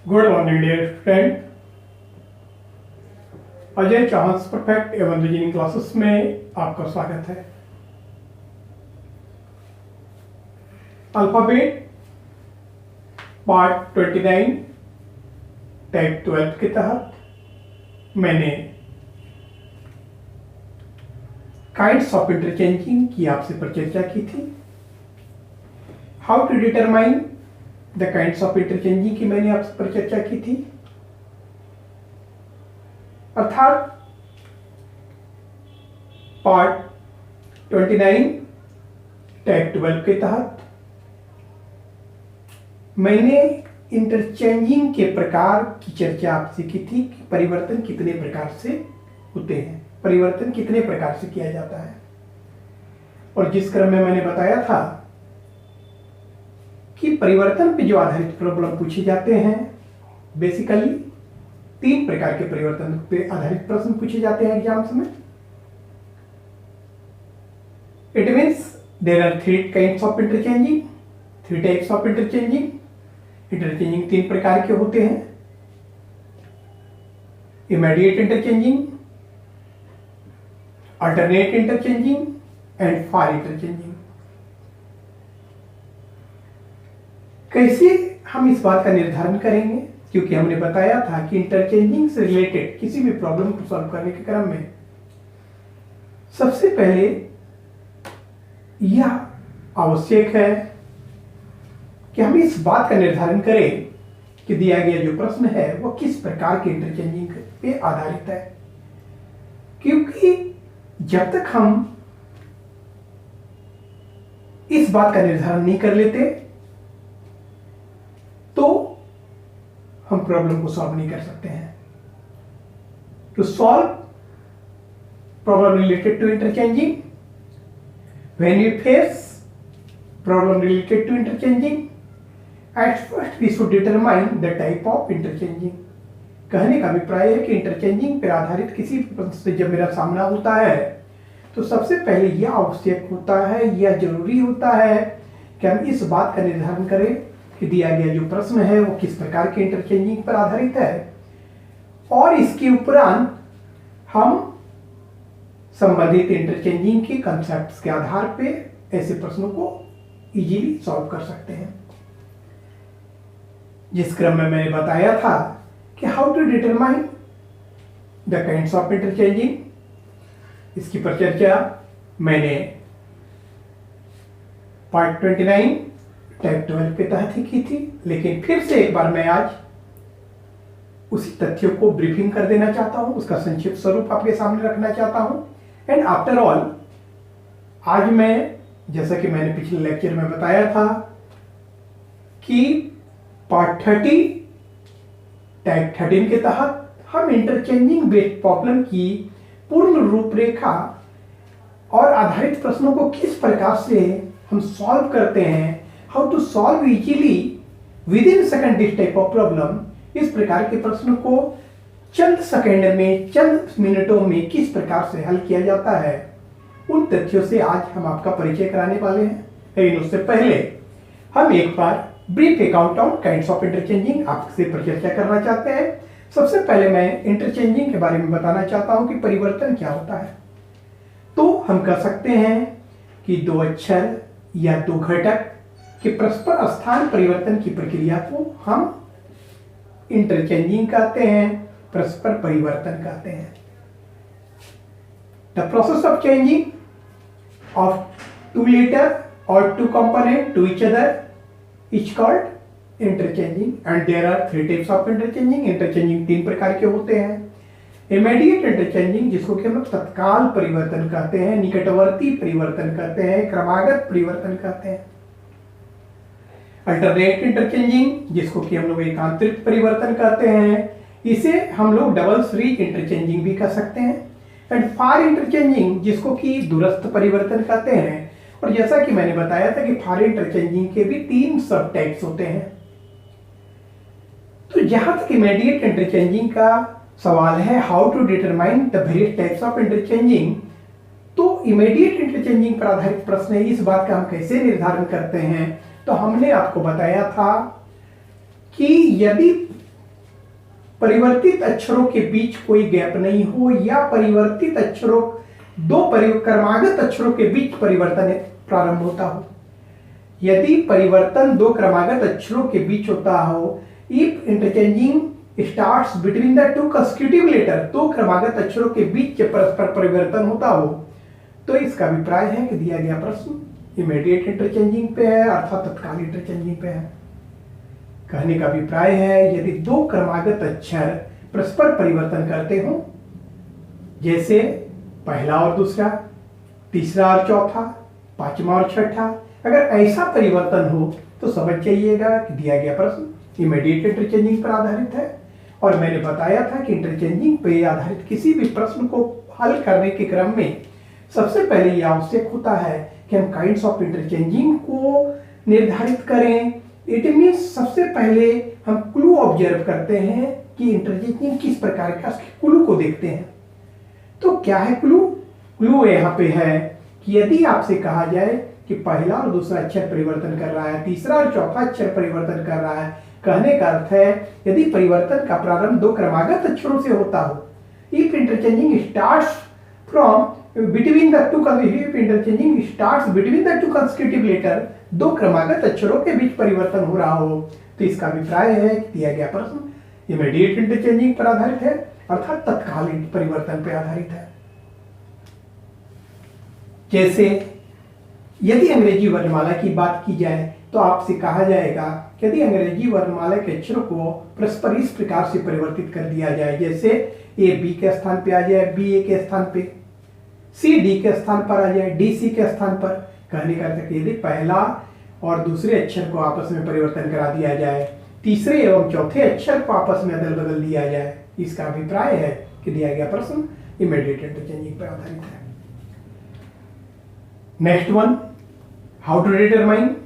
Good morning dear friend. Ajay chance perfect एवं reasoning classes में आपका स्वागत है। अल्फाबेट पार्ट 29 टाइप 12 के तहत मैंने काइंड्स ऑफ इंटरचेंजिंग की आपसे परिचर्चा की थी। How to determine the kinds of interchanging की मैंने आपसे परिचर्चा की थी। अर्थात पार्ट 29 टाइप 12 के तहत मैंने इंटरचेंजिंग के प्रकार की चर्चा आपसे की थी कि परिवर्तन कितने प्रकार से होते हैं, परिवर्तन कितने प्रकार से किया जाता है। और जिस क्रम में मैंने बताया था कि परिवर्तन पे जो आधारित प्रॉब्लम पूछे जाते हैं, बेसिकली 3 प्रकार के परिवर्तन पे आधारित प्रश्न पूछे जाते हैं एग्जाम्स में। It means there are 3 kinds of interchanging, 3 types of interchanging. Interchanging 3 प्रकार के होते हैं: immediate interchanging, alternate interchanging and far interchanging. कैसे हम इस बात का निर्धारण करेंगे? क्योंकि हमने बताया था कि इंटरचेंजिंग से रिलेटेड किसी भी प्रॉब्लम को सॉल्व करने के क्रम में सबसे पहले यह आवश्यक है कि हम इस बात का निर्धारण करें कि दिया गया जो प्रश्न है वो किस प्रकार के इंटरचेंजिंग पे आधारित है। क्योंकि जब तक हम इस बात का निर्धारण नहीं कर लेते तो हम प्रॉब्लम को सॉल्व नहीं कर सकते हैं। To solve problem related to interchanging, when you face problem related to interchanging, at first we should determine the type of interchanging. कहने का अभिप्राय है कि इंटरचेंजिंग पर आधारित किसी प्रश्न से जब मेरा सामना होता है तो सबसे पहले यह आवश्यक होता है, यह जरूरी होता है कि हम इस बात का निर्धारण करें कि दिया गया जो प्रश्न है वो किस प्रकार के इंटरचेंजिंग पर आधारित है, और इसके उपरांत हम संबंधित इंटरचेंजिंग के कंसेप्ट्स के आधार पे ऐसे प्रश्नों को इजीली सॉल्व कर सकते हैं। जिस क्रम में मैंने बताया था कि how to determine the kinds of interchanging, इसकी परिचर्चा मैंने पार्ट 29 टाइप 12 के तहत ही की थी। लेकिन फिर से एक बार मैं आज उसी तथ्यों को ब्रीफिंग कर देना चाहता हूं, उसका संक्षिप्त स्वरूप आपके सामने रखना चाहता हूं। एंड आफ्टर ऑल आज मैं, जैसा कि मैंने पिछले लेक्चर में बताया था कि पार्ट 30 टाइप 13 के तहत हम इंटरचेंजिंग बेस्ड प्रॉब्लम की पूर्ण रूपरेखा और आधारित प्रश्नों को किस प्रकार से हम सॉल्व करते हैं, how to solve easily within second this type of problem, इस प्रकार के प्रश्न को चंद सेकंड में, चंद मिनटों में किस प्रकार से हल किया जाता है, उन तथ्यों से आज हम आपका परिचय कराने वाले हैं। लेकिन उससे पहले हम एक बार brief account on kinds of interchanging आपसे परिचर्चा करना चाहते हैं। सबसे पहले मैं इंटरचेंजिंग के बारे में बताना चाहता हूं कि परिवर्तन क्या होता है। तो हम कह सकते हैं कि 2 अक्षर या 2 घटक के परस्पर स्थान परिवर्तन की प्रक्रिया को हम इंटरचेंजिंग कहते हैं, परस्पर परिवर्तन कहते हैं। The process of changing of 2 letter और 2 component to each other is called interchanging and there are 3 types of interchanging. Interchanging 3 प्रकार के होते हैं: इमीडिएट इंटरचेंजिंग, जिसको कि हम लोग तत्काल परिवर्तन कहते हैं, निकटवर्ती परिवर्तन कहते हैं, क्रमागत परिवर्तन कहते हैं। अल्टरनेट इंटरचेंजिंग, जिसको कि हम लोग एकांतरित परिवर्तन कहते हैं, इसे हम लोग डबल फ्री इंटरचेंजिंग भी कह सकते हैं। एंड फार इंटरचेंजिंग, जिसको कि दूरस्थ परिवर्तन कहते हैं। और जैसा कि मैंने बताया था कि फार इंटरचेंजिंग के भी 3 सब टाइप्स होते हैं। तो जहां तक इमीडिएट इंटरचेंजिंग का सवाल है, how to determine the various types of interchanging, तो इमीडिएट इंटरचेंजिंग पर आधारित प्रश्न है, इस बात का हम कैसे निर्धारण करते हैं। तो हमने आपको बताया था कि यदि परिवर्तित अक्षरों के बीच कोई गैप नहीं हो या परिवर्तित अक्षरों दो क्रमागत अक्षरों के बीच परिवर्तन प्रारंभ होता हो। यदि परिवर्तन दो क्रमागत अक्षरों के बीच होता हो, if interchanging starts between the two consecutive letter, दो क्रमागत अक्षरों के बीच परस्पर परिवर्तन होता हो, तो इसका अभिप्राय है कि दिया गया प्रश्न इमीडिएट इंटरचेंजिंग पे है, अर्थात तत्काल इंटरचेंजिंग पे है। कहने का अभिप्राय है यदि दो क्रमागत अक्षर परस्पर परिवर्तन करते हो, जैसे पहला और दूसरा, तीसरा और चौथा, पांचवा और छठा, अगर ऐसा परिवर्तन हो तो समझ जाइएगा कि दिया गया प्रश्न इमीडिएट इंटरचेंजिंग पर आधारित है। और मैंने बताया था कि इंटरचेंजिंग पे आधारित किसी भी प्रश्न को हल करने के क्रम में सबसे पहले यह आवश्यक होता है कि हम काइंड्स ऑफ इंटरचेंजिंग को निर्धारित करें। इट मीन्स सबसे पहले हम क्लू ऑब्जर्व करते हैं कि इंटरचेंजिंग किस प्रकार का, क्लू को देखते हैं। तो क्या है क्लू? क्लू यहाँ पे है कि यदि आपसे कहा जाए कि पहला और दूसरा अक्षर परिवर्तन कर रहा है, तीसरा और चौथा अक्षर परिवर्तन कर रहा है, कहने का अर्थ है यदि परिवर्तन का प्रारंभ दो क्रमागत अक्षरों से होता हो, if interchanging starts between the two consecutive letter, दो क्रमागत अक्षरों के बीच परिवर्तन हो रहा हो, तो इसका अभिप्राय है कि दिया गया प्रश्न इमीडिएट इंटरचेंजिंग पर आधारित है, अर्थात तत्कालीन परिवर्तन पर आधारित है। जैसे यदि अंग्रेजी वर्णमाला की बात की जाए तो आपसे कहा जाएगा कि यदि अंग्रेजी वर्णमाला के अक्षरों को परस्पर इस प्रकार से परिवर्तित कर दिया जाए, जैसे ए बी के स्थान पे आ जाए, बी ए के स्थान पे, सी डी के स्थान पर आ जाए, डी सी के स्थान पर, कहने का अर्थ यदि पहला और दूसरे अक्षर को आपस में परिवर्तन करा दिया जाए, तीसरे एवं चौथे अक्षर को आपस में अदल बदल दिया जाए, इसका अभिप्राय है कि दिया गया प्रश्न इमीडिएट इंटरचेंजिंग पर आधारित है। Next one, how to determine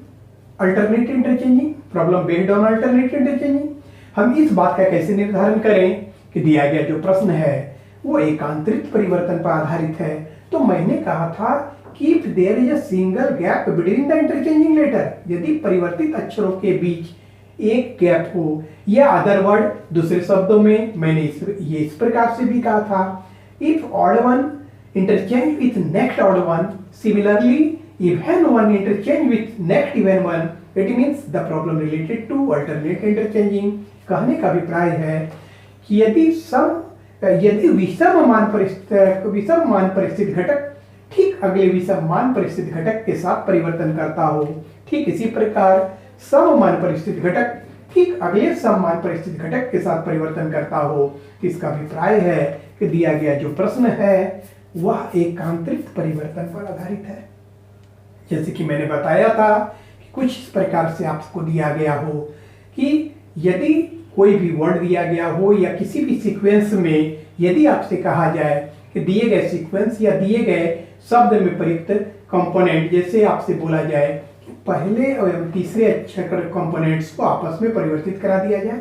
alternate interchanging, problem based on alternate interchanging. हम इस बात का कैसे निर्धारण करें कि दिया गया जो प्रश्न है वो एकांतरित परिवर्तन पर आधारित है। तो मैंने कहा था कि if there is a single gap between the interchanging letter, यदि परिवर्तित अक्षरों के बीच एक गैप हो, या अदर वर्ड दूसरे शब्दों में मैंने इस प्रकार से भी कहा था, if odd one interchange with next odd one, similarly even one interchange with next even one, it means the problem related to alternate interchanging। कहने का अभिप्राय है कि यदि विषम मान परिस्थित घटक ठीक अगले विषम मान परिस्थित घटक के साथ परिवर्तन करता हो, ठीक इसी प्रकार सममान परिस्थित घटक ठीक अगले सममान परिस्थित घटक के साथ परिवर्तन करता हो, इसका अभिप्राय है कि दिया गया जो प्रश्न है वह एकांतरित परिवर्तन पर आधारित है। जैसे कि मैंने बताया था कि कुछ इस प्रकार से आपको दिया गया हो कि यदि कोई भी वर्ड दिया गया हो या किसी भी सीक्वेंस में यदि आपसे कहा जाए कि दिए गए सीक्वेंस या दिए गए शब्द में प्रयुक्त कंपोनेंट, जैसे आपसे बोला जाए कि पहले एवं तीसरे अक्षर कंपोनेंट्स को आपस में परिवर्तित करा दिया जाए,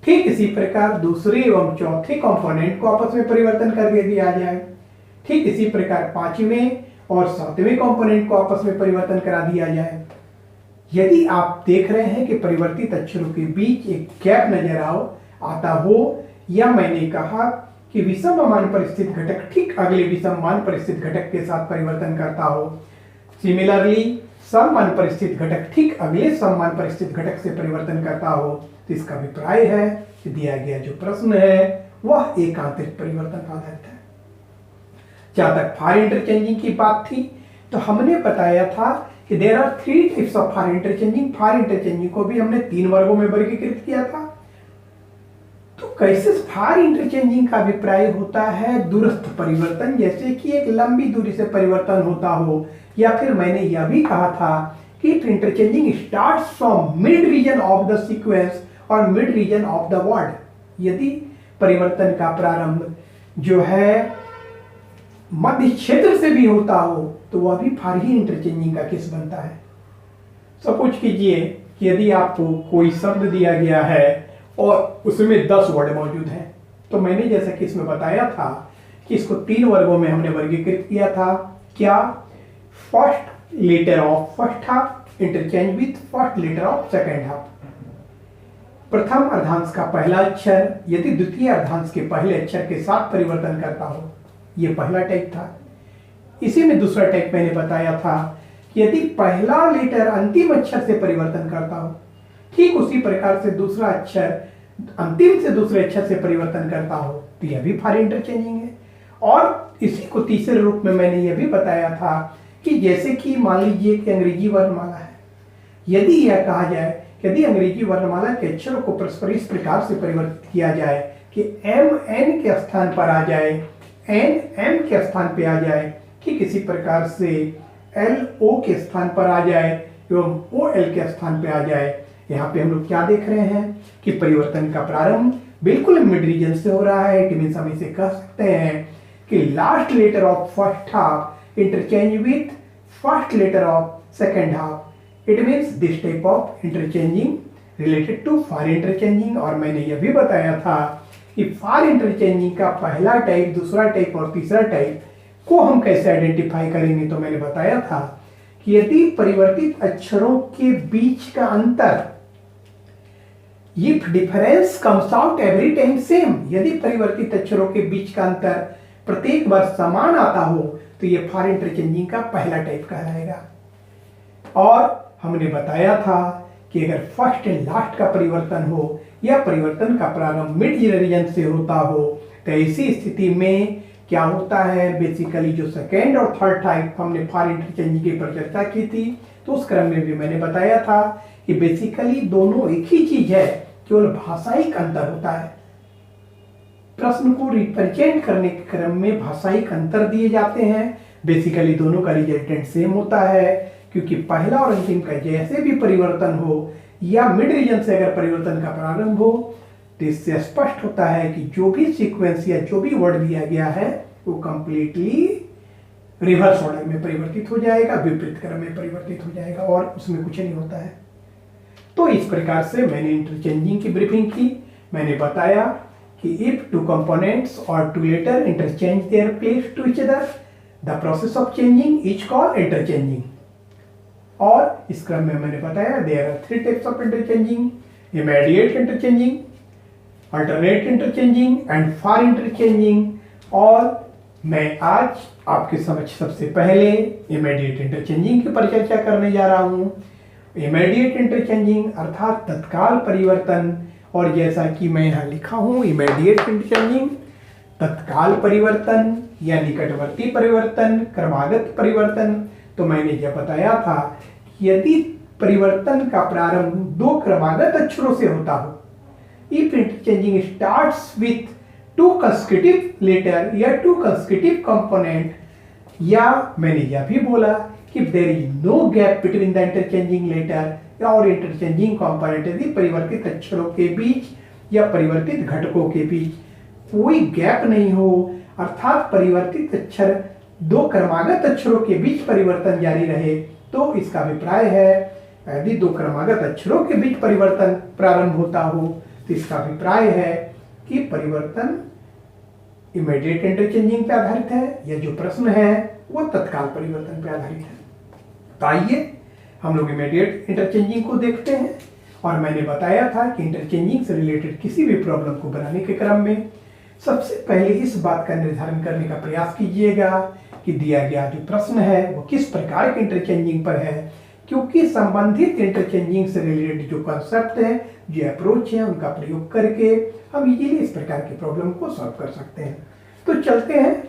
ठीक इसी प्रकार दूसरे एवं चौथे कंपोनेंट को आपस में परिवर्तन कर दिया जाए, ठीक इसी प्रकार पांचवें और सातवें कंपोनेंट को आपस में परिवर्तन करा दिया जाए। यदि आप देख रहे हैं कि परिवर्तित अक्षरों के बीच एक गैप नजर आता हो, या मैंने कहा कि विषम मान परिस्थित घटक ठीक अगले विषम मान परिस्थित घटक के साथ परिवर्तन करता हो, सिमिलरली सममान परिस्थित घटक ठीक अगले सममान परिस्थित घटक से परिवर्तन करता हो, तो इसका अभिप्राय है कि दिया गया जो प्रश्न है वह एकांतरित परिवर्तन पर आधारित है। जहां तक फार इंटरचेंजिंग की बात थी तो हमने बताया था कि there are 3 types of four interchanging. Four interchanging को भी हमने 3 वर्गों में वर्गीकृत किया था। तो कैसे फार इंटरचेंजिंग का अभिप्राय होता है दूरस्थ परिवर्तन, जैसे कि एक लंबी दूरी से परिवर्तन होता हो, या फिर मैंने यह भी कहा था कि interchanging starts from mid region of the sequence और mid region of the word. यदि परिवर्तन का प्रारंभ जो है मध्य क्षेत्र से भी होता हो तो वह भी फार ही इंटरचेंजिंग का केस बनता है। सपोज कीजिए कि यदि आपको कोई शब्द दिया गया है और उसमें 10 वर्ड मौजूद हैं, तो मैंने जैसा कि इसमें बताया था कि इसको 3 वर्गों में हमने वर्गीकृत किया था। क्या? First letter of first half interchange with first letter of second half. प्रथम अर्धांश का पहला अक्षर यदि द्वितीय अर्धांश के पहले अक्षर के साथ परिवर्तन करता हो, यह पहला टाइप था। इसी में दूसरा टाइप मैंने बताया था कि यदि पहला लेटर अंतिम अक्षर से परिवर्तन करता हो, ठीक उसी प्रकार से दूसरा अक्षर अंतिम से दूसरे अक्षर से परिवर्तन करता हो, तो यह भी फॉर इंटरचेंजिंग है। और इसी को तीसरे रूप में मैंने यह भी बताया था कि जैसे कि मान लीजिए कि अंग्रेजी वर्णमाला है, यदि यह कहा जाए यदि अंग्रेजी वर्णमाला के अक्षरों को परस्पर इस प्रकार से परिवर्तित किया जाए कि एम एन के स्थान पर आ जाए, एन एम के स्थान पर आ जाए, ठीक इसी प्रकार से एल ओ के स्थान पर आ जाए एवं ओ एल के स्थान पर आ जाए। यहाँ पे हम लोग क्या देख रहे हैं कि परिवर्तन का प्रारंभ बिल्कुल मिड रीजन से हो रहा है। इट मीन्स हम इसे कह सकते हैं कि last letter of first half interchange with first letter of second half. It means this type of interchanging related to four interchanging. और मैंने यह भी बताया था कि फॉर इंटरचेंजिंग का पहला टाइप, दूसरा टाइप और तीसरा टाइप को हम कैसे आइडेंटिफाई करेंगे। तो मैंने बताया था कि यदि परिवर्तित अक्षरों के बीच का अंतर, if difference comes out every time same, यदि परिवर्तित अक्षरों के बीच का अंतर प्रत्येक बार समान आता हो, तो यह फॉर इंटरचेंजिंग का पहला टाइप कहलाएगा। और हमने बताया था कि अगर फर्स्ट एंड लास्ट का परिवर्तन हो या परिवर्तन का प्रारंभ मिड रीजन से होता हो, तो ऐसी स्थिति में क्या होता है, बेसिकली जो सेकेंड और थर्ड टाइप हमने फॉर इंटरचेंजिंग की पर चर्चा की थी, तो उस क्रम में भी मैंने बताया था कि बेसिकली दोनों एक ही चीज है, केवल भाषाई अंतर होता है। प्रश्न को रिप्रेजेंट करने के क्रम में भाषाई अंतर दिए जाते हैं। बेसिकली दोनों का रिजल्टेंट सेम होता है, क्योंकि पहला और अंतिम का जैसे भी परिवर्तन हो या मिड रीजन से अगर परिवर्तन का प्रारंभ हो, तो इससे स्पष्ट होता है कि जो भी सीक्वेंस या जो भी वर्ड दिया गया है वो कंप्लीटली रिवर्स ऑर्डर में परिवर्तित हो जाएगा, विपरीत क्रम में परिवर्तित हो जाएगा और उसमें कुछ नहीं होता है। तो इस प्रकार से मैंने इंटरचेंजिंग की ब्रीफिंग की। मैंने बताया कि if two components or two letter interchange their place to each other, the process of changing is called interchanging. और इस क्रम में मैंने बताया there are three types of interchanging: immediate interchanging, alternate interchanging and four interchanging. और मैं आज आपके समक्ष सबसे पहले इमीडिएट इंटरचेंजिंग की परिचर्चा करने जा रहा हूं। इमीडिएट इंटरचेंजिंग अर्थात तत्काल परिवर्तन, और जैसा कि मैं यहाँ लिखा हूं इमीडिएट इंटरचेंजिंग तत्काल परिवर्तन या निकटवर्ती परिवर्तन, क्रमागत परिवर्तन। तो मैंने यह बताया था कि यदि परिवर्तन का प्रारंभ दो क्रमागत अक्षरों से होता हो, if interchanging starts with two consecutive letter या टू कंसेक्यूटिव कंपोनेंट, या मैंने यह भी बोला कि there is no gap between the interchanging letter और इंटरचेंजिंग कंपोनेंट, यदि परिवर्तित अक्षरों के बीच या परिवर्तित घटकों के बीच कोई गैप नहीं हो, अर्थात परिवर्तित अक्षर दो क्रमागत अक्षरों के बीच परिवर्तन जारी रहे, तो इसका अभिप्राय है यदि दो क्रमागत अक्षरों के बीच परिवर्तन प्रारंभ होता हो, तो इसका अभिप्राय है कि परिवर्तन इमीडिएट इंटरचेंजिंग पे आधारित है, या जो प्रश्न है वो तत्काल परिवर्तन पे आधारित है। तो आइए हम लोग इमीडिएट इंटरचेंजिंग को देखते हैं। और मैंने बताया था कि इंटरचेंजिंग से रिलेटेड किसी भी प्रॉब्लम को बनाने के क्रम में सबसे पहले इस बात का निर्धारण करने का प्रयास कीजिएगा कि दिया गया जो प्रश्न है वो किस प्रकार के इंटरचेंजिंग पर है, क्योंकि संबंधित इंटरचेंजिंग से रिलेटेड जो कॉन्सेप्ट है, जो अप्रोच है, उनका प्रयोग करके हम इजीली इस प्रकार की प्रॉब्लम को सॉल्व कर सकते हैं। तो चलते हैं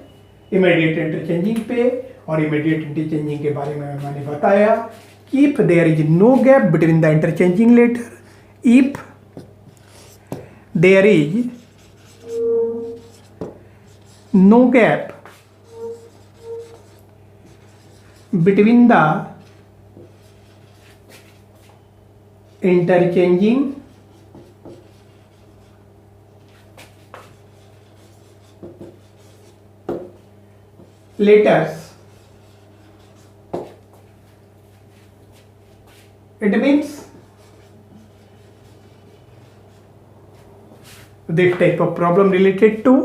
इमीडिएट इंटरचेंजिंग पे। और इमीडिएट इंटरचेंजिंग के बारे में मैंने बताया कि if there is no gap between the interchanging letter, if there is no gap between the interchanging letters, it means this type of problem related to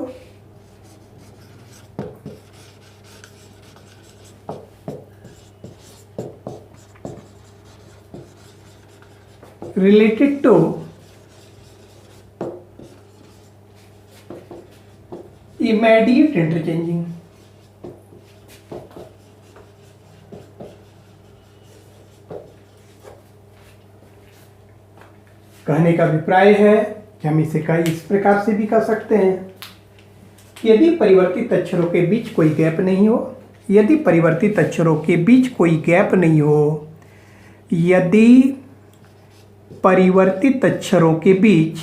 immediate interchanging. कहने का अभिप्राय है कि हम इसे कई इस प्रकार से भी कर सकते हैं कि यदि परिवर्तित अक्षरों के बीच कोई गैप नहीं हो, यदि परिवर्तित अक्षरों के बीच कोई गैप नहीं हो, यदि परिवर्तित अक्षरों के बीच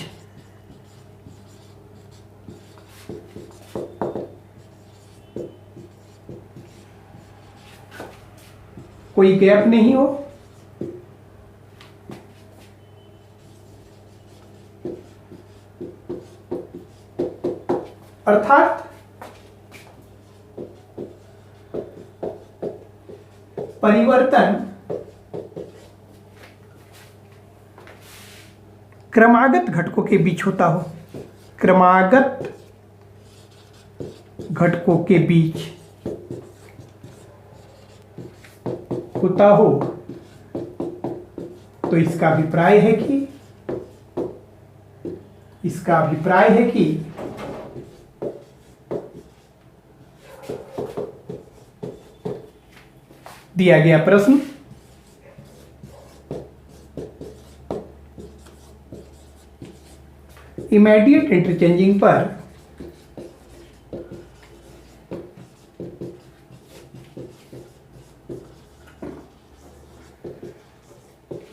कोई गैप नहीं हो, अर्थात परिवर्तन क्रमागत घटकों के बीच होता हो, क्रमागत घटकों के बीच होता हो, तो इसका अभिप्राय है कि दिया गया प्रश्न इमीडिएट इंटरचेंजिंग पर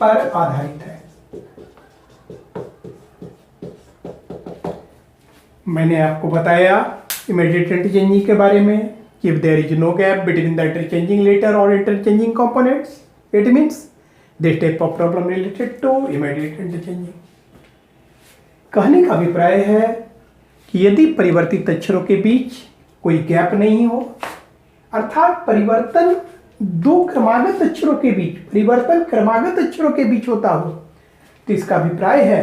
आधारित है। मैंने आपको बताया इमीडिएट इंटरचेंजिंग के बारे में कि if there is no gap between the interchanging letter or interchanging components, it means this type of problem related to immediate interchanging। कहने का अभिप्राय है कि यदि परिवर्तित अक्षरों के बीच कोई गैप नहीं हो, अर्थात परिवर्तन क्रमागत अक्षरों के बीच होता हो, तो इसका अभिप्राय है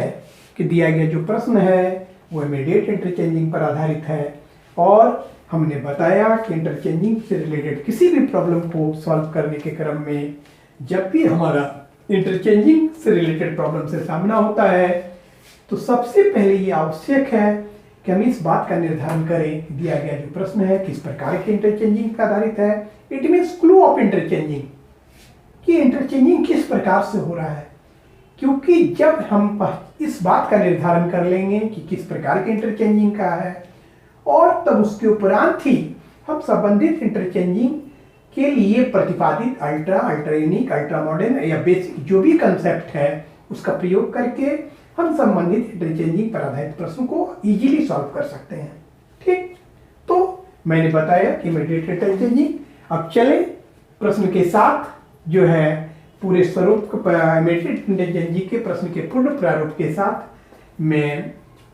कि दिया गया जो प्रश्न है वो इमीडिएट इंटरचेंजिंग पर आधारित है। और हमने बताया कि इंटरचेंजिंग से रिलेटेड किसी भी प्रॉब्लम को सॉल्व करने के क्रम में जब भी हमारा इंटरचेंजिंग से रिलेटेड प्रॉब्लम से सामना होता है, तो सबसे पहले ये आवश्यक है कि हम इस बात का निर्धारण करें कि दिया गया जो प्रश्न है किस प्रकार के इंटरचेंजिंग पर आधारित है। It means clue of interchanging, कि इंटरचेंजिंग किस प्रकार से हो रहा है। क्योंकि जब हम इस बात का निर्धारण कर लेंगे कि किस प्रकार के इंटरचेंजिंग का है, और तब उसके उपरांत ही हम संबंधित इंटरचेंजिंग के लिए प्रतिपादित अल्ट्रायूनिक, अल्ट्रा मॉडर्न या बेसिक जो भी कंसेप्ट है उसका प्रयोग करके हम संबंधित इंटरचेंजिंग पर आधारित प्रश्न को इजीली सॉल्व कर सकते हैं। ठीक, तो मैंने बताया कि इमीडिएट इंटरचेंजिंग। अब चले प्रश्न के साथ जो है पूरे स्वरूप इमीडिएट इंटरचेंजिंग के प्रश्न के पूर्ण प्रारूप के साथ मैं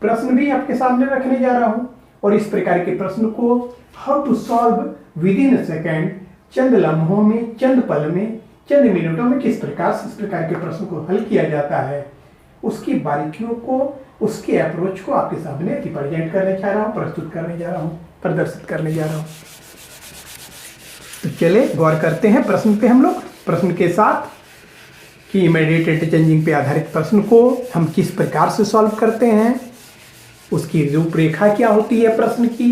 प्रश्न भी आपके सामने रखने जा रहा हूं, और इस प्रकार के प्रश्न को how to solve within a second, चंद लम्हों में, चंद पल में, चंद मिनटों में किस प्रकार से इस प्रकार के प्रश्न को हल किया जाता है, उसकी बारीकियों को, उसके अप्रोच को आपके सामने रिप्रेजेंट करने जा रहा हूँ, प्रस्तुत करने जा रहा हूँ, प्रदर्शित करने जा रहा हूँ। तो चले गौर करते हैं प्रश्न पे हम लोग, प्रश्न के साथ कि इमीडिएट इंटरचेंजिंग पे आधारित प्रश्न को हम किस प्रकार से सॉल्व करते हैं, उसकी रूपरेखा क्या होती है प्रश्न की,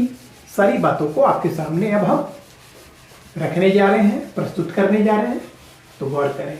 सारी बातों को आपके सामने अब हम रखने जा रहे हैं, प्रस्तुत करने जा रहे हैं। तो गौर करें।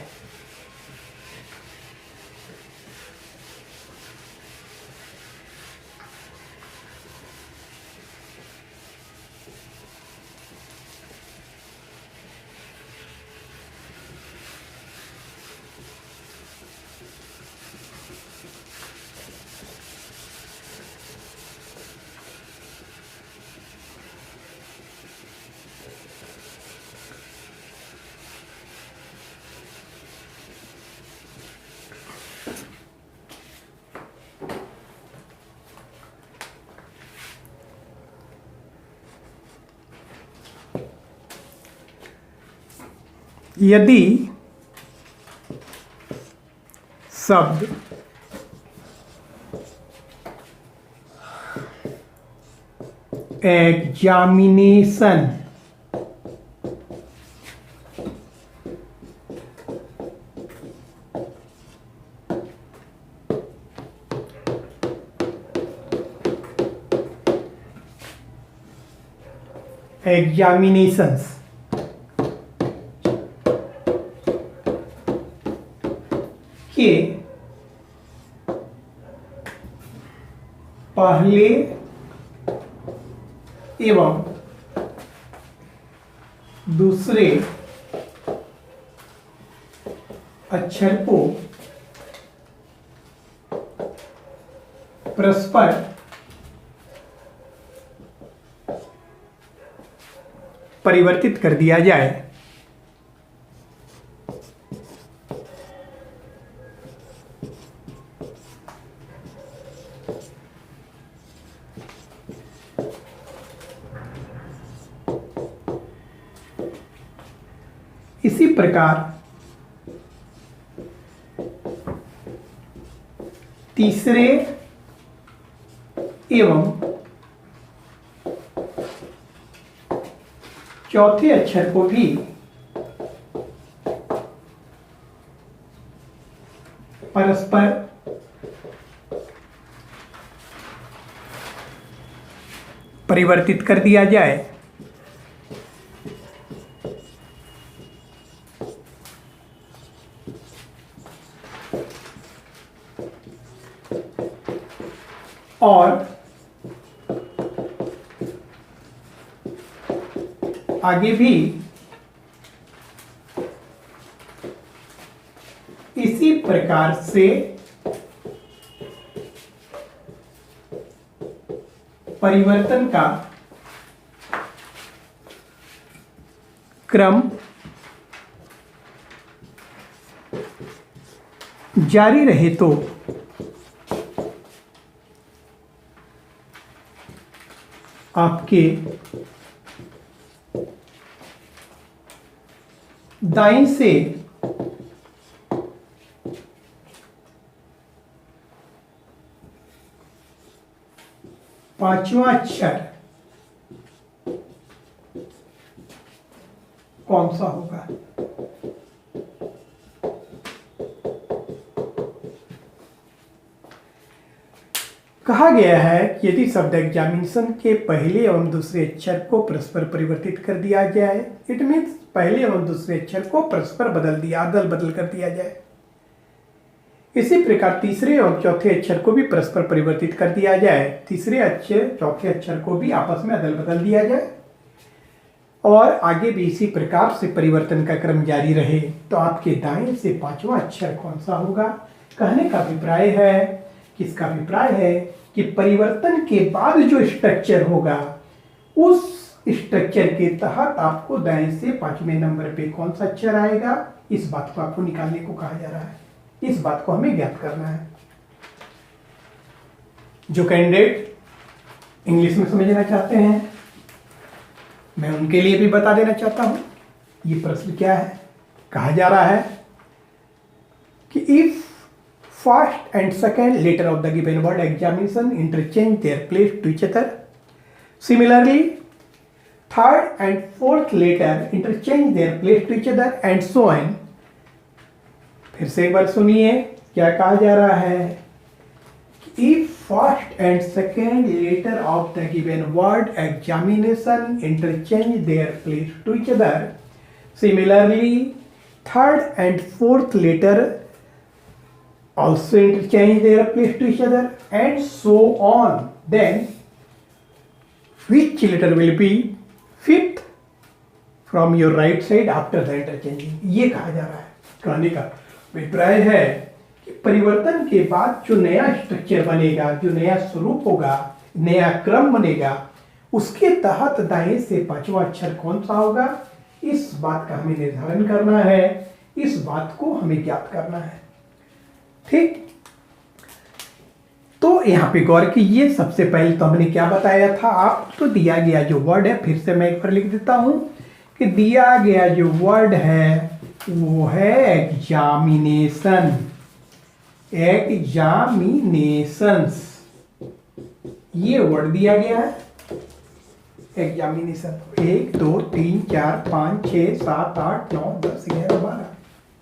यदि शब्द एग्जामिनेशन एग्जामिनेशंस के पहले एवं दूसरे अक्षर को परस्पर परिवर्तित कर दिया जाए। इसी प्रकार तीसरे एवं चौथे अक्षर को भी परस्पर परिवर्तित कर दिया जाए। और आगे भी इसी प्रकार से परिवर्तन का क्रम जारी रहे तो आपके दाईं से पांचवा अक्षर कौन सा होगा? कहा गया है कि यदि शब्द एग्जामिनेशन के पहले एवं दूसरे अक्षर को परस्पर परिवर्तित कर दिया जाए, इट मीन्स पहले एवं दूसरे अक्षर को परस्पर अदल बदल कर दिया जाए। इसी प्रकार तीसरे एवं चौथे अक्षर को भी परस्पर परिवर्तित कर दिया जाए। तीसरे अक्षर चौथे अक्षर को भी आपस में अदल बदल दिया जाए और आगे भी इसी प्रकार से परिवर्तन का क्रम जारी रहे तो आपके दाएं से पांचवा अक्षर कौन सा होगा? कहने का अभिप्राय है, किसका अभिप्राय है कि परिवर्तन के बाद जो स्ट्रक्चर होगा उस स्ट्रक्चर के तहत आपको दाएं से पांचवें नंबर पे कौन सा अक्षर आएगा, इस बात को आपको निकालने को कहा जा रहा है। इस बात को हमें ज्ञात करना है। जो कैंडिडेट इंग्लिश में समझना चाहते हैं मैं उनके लिए भी बता देना चाहता हूं। ये प्रश्न क्या है? कहा जा रहा है कि if first and second letter of the given word examination interchange their place to each other, similarly third and fourth letter interchange their place to each other and so on. फिर से एक बार सुनिए क्या कहा जा रहा है। If first and second letter of the given word examination interchange their place to each other, similarly third and fourth letter also interchange their place to each other and so on, then which letter will be fifth from your right side after the interchanging? ये कहा जा रहा है। कहने का अभिप्राय है कि परिवर्तन के बाद जो नया स्ट्रक्चर बनेगा, जो नया स्वरूप होगा, नया क्रम बनेगा, उसके तहत दाएं से पांचवा अक्षर कौन सा होगा, इस बात का हमें निर्धारण करना है, इस बात को हमें ज्ञात करना है। ठीक, तो यहां पे गौर कीजिए। सबसे पहले तो हमने क्या बताया था, आपको दिया गया जो वर्ड है, फिर से मैं एक बार लिख देता हूं कि दिया गया जो वर्ड है वो है एग्जामिनेशन, एग्जामिनेशंस, ये वर्ड दिया गया है एग्जामिनेशन। 1 2 3 4 5 6 7 8 9 10 11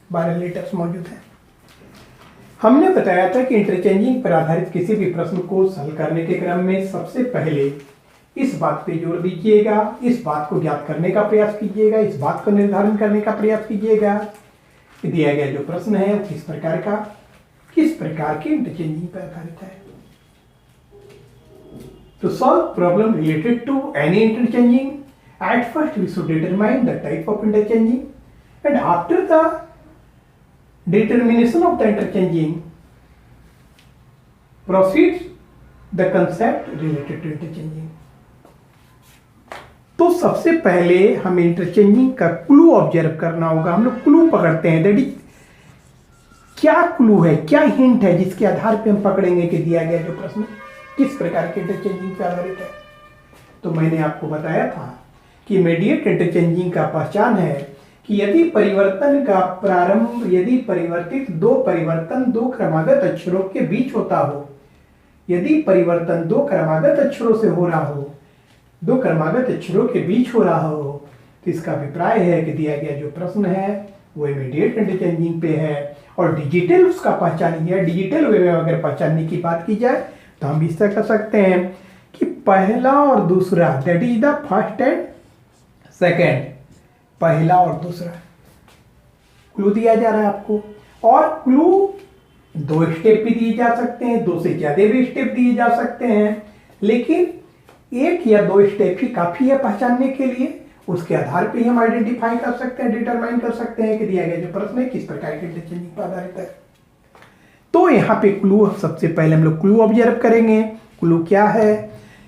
12 लेटर्स मौजूद हैं। हमने बताया था कि इंटरचेंजिंग पर आधारित किसी भी प्रश्न को हल करने के क्रम में सबसे पहले इस बात पे जोर दीजिएगा, इस बात को ज्ञात करने का प्रयास कीजिएगा, इस बात को निर्धारण करने का प्रयास कीजिएगा कि दिया गया जो प्रश्न है वो किस प्रकार के इंटरचेंजिंग पर आधारित है। To solve problem related to any interchanging, at first we should determine the type of interchanging, and after the determination of the interchanging, proceeds the concept related to interchanging. तो सबसे पहले हमें इंटरचेंजिंग का clue observe करना होगा। हम लोग clue पकड़ते हैं, दैट इज क्या क्लू है, क्या हिंट है जिसके आधार पे हम पकड़ेंगे कि दिया गया जो प्रश्न किस प्रकार के इंटरचेंजिंग पे आधारित है। तो मैंने आपको बताया था कि इमीडिएट इंटरचेंजिंग का पहचान है कि यदि परिवर्तन का प्रारंभ दो क्रमागत अक्षरों के बीच होता हो, यदि परिवर्तन दो क्रमागत अक्षरों से हो रहा हो, दो क्रमागत अक्षरों के बीच हो रहा हो, तो इसका अभिप्राय है कि दिया गया जो प्रश्न है वो इमीडिएट इंटरचेंजिंग पे है। और डिजिटल उसका पहचानिए, डिजिटल वे में अगर पहचानने की बात की जाए तो हम इस तरह कर सकते हैं कि पहला और दूसरा, that is the first and second, पहला और दूसरा क्लू दिया जा रहा है आपको। और क्लू दो स्टेप भी दिए जा सकते हैं, दो से ज्यादा भी स्टेप दिए जा सकते हैं, लेकिन एक या दो स्टेप ही काफी है पहचानने के लिए। उसके आधार पे हम आइडेंटिफाई कर सकते हैं, डिटरमाइन कर सकते हैं कि दिया गया जो प्रश्न है किस प्रकार के इंटरचेंजिंग पर आधारित है। तो यहाँ पे क्लू, सबसे पहले हम लोग क्लू ऑब्जर्व करेंगे। क्लू क्या है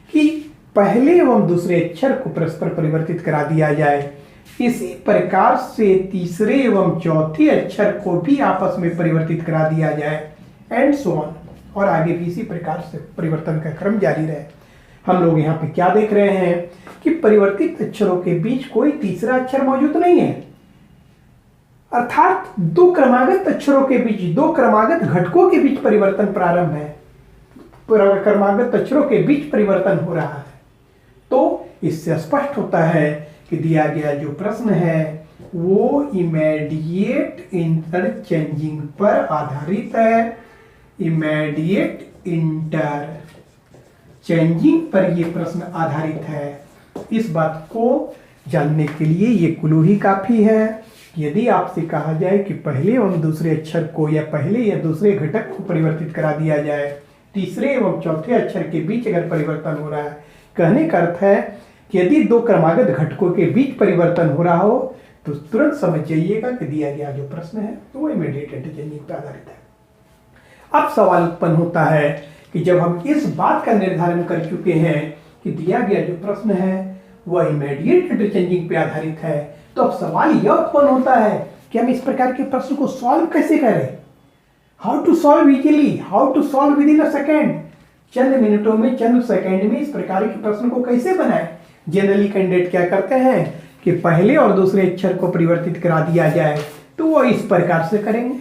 कि पहले एवं दूसरे अक्षर को परस्पर परिवर्तित करा दिया जाए, इसी प्रकार से तीसरे एवं चौथे अक्षर को भी आपस में परिवर्तित करा दिया जाए, एंड सो ऑन, और आगे भी इसी प्रकार से परिवर्तन का क्रम जारी रहे। हम लोग यहाँ पे क्या देख रहे हैं कि परिवर्तित अक्षरों के बीच कोई तीसरा अक्षर मौजूद नहीं है, अर्थात दो क्रमागत अक्षरों के बीच, दो क्रमागत घटकों के बीच परिवर्तन प्रारंभ है, क्रमागत अक्षरों के बीच परिवर्तन हो रहा है। तो इससे स्पष्ट होता है कि दिया गया जो प्रश्न है वो इमीडिएट इंटरचेंजिंग पर आधारित है। इमीडिएट इंटरचेंजिंग पर ये प्रश्न आधारित है। इस बात को जानने के लिए ये क्लू ही काफी है। यदि आपसे कहा जाए कि पहले एवं दूसरे अक्षर को या पहले या दूसरे घटक को परिवर्तित करा दिया जाए, तीसरे एवं चौथे अक्षर के बीच अगर परिवर्तन हो रहा है, कहने का अर्थ है कि यदि दो क्रमागत घटकों के बीच परिवर्तन हो रहा हो तो तुरंत समझ जाइएगा कि दिया गया जो प्रश्न है तो वो इमीडिएट इंटरचेंजिंग पर आधारित है। अब सवाल उत्पन्न होता है कि जब हम इस बात का निर्धारण कर चुके हैं कि दिया गया जो प्रश्न है वह इमीडिएट इंटरचेंजिंग पे आधारित है, तो अब सवाल यह उत्पन्न होता है कि हम इस प्रकार के प्रश्न को सॉल्व कैसे करें। How to solve easily, how to solve within a second, चंद मिनटों में, चंद सेकेंड में इस प्रकार के प्रश्न को कैसे बनाएं। जनरली कैंडिडेट क्या करते हैं कि पहले और दूसरे अक्षर को परिवर्तित करा दिया जाए, तो वो इस प्रकार से करेंगे,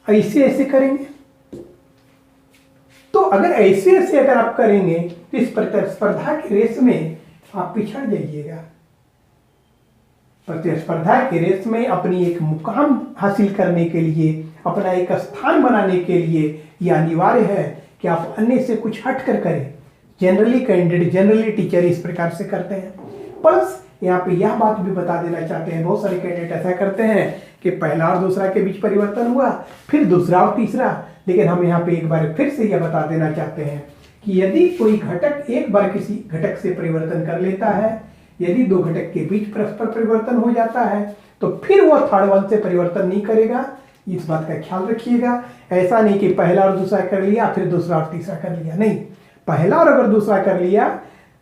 ऐसे करेंगे। तो अगर ऐसे अगर आप करेंगे तो इस प्रतिस्पर्धा की रेस में आप पिछड़ जाइएगा। प्रतिस्पर्धा के रेस में अपनी एक मुकाम हासिल करने के लिए, अपना एक स्थान बनाने के लिए यह अनिवार्य है कि आप अन्य से कुछ हट कर करें। जनरली कैंडिडेट, जनरली टीचर इस प्रकार से करते हैं। प्लस यहाँ पे यह बात भी बता देना चाहते हैं, बहुत सारे कैंडिडेट ऐसा करते हैं कि पहला और दूसरा के बीच परिवर्तन हुआ, फिर दूसरा और तीसरा। लेकिन हम यहाँ पे एक बार फिर से यह बता देना चाहते हैं कि यदि कोई घटक एक बार किसी घटक से परिवर्तन कर लेता है, यदि दो घटक के बीच परस्पर परिवर्तन हो जाता है, तो फिर वह थर्ड वन से परिवर्तन नहीं करेगा। इस बात का ख्याल रखिएगा। ऐसा नहीं कि पहला और दूसरा कर लिया फिर दूसरा और तीसरा कर लिया, नहीं, पहला और अगर दूसरा कर लिया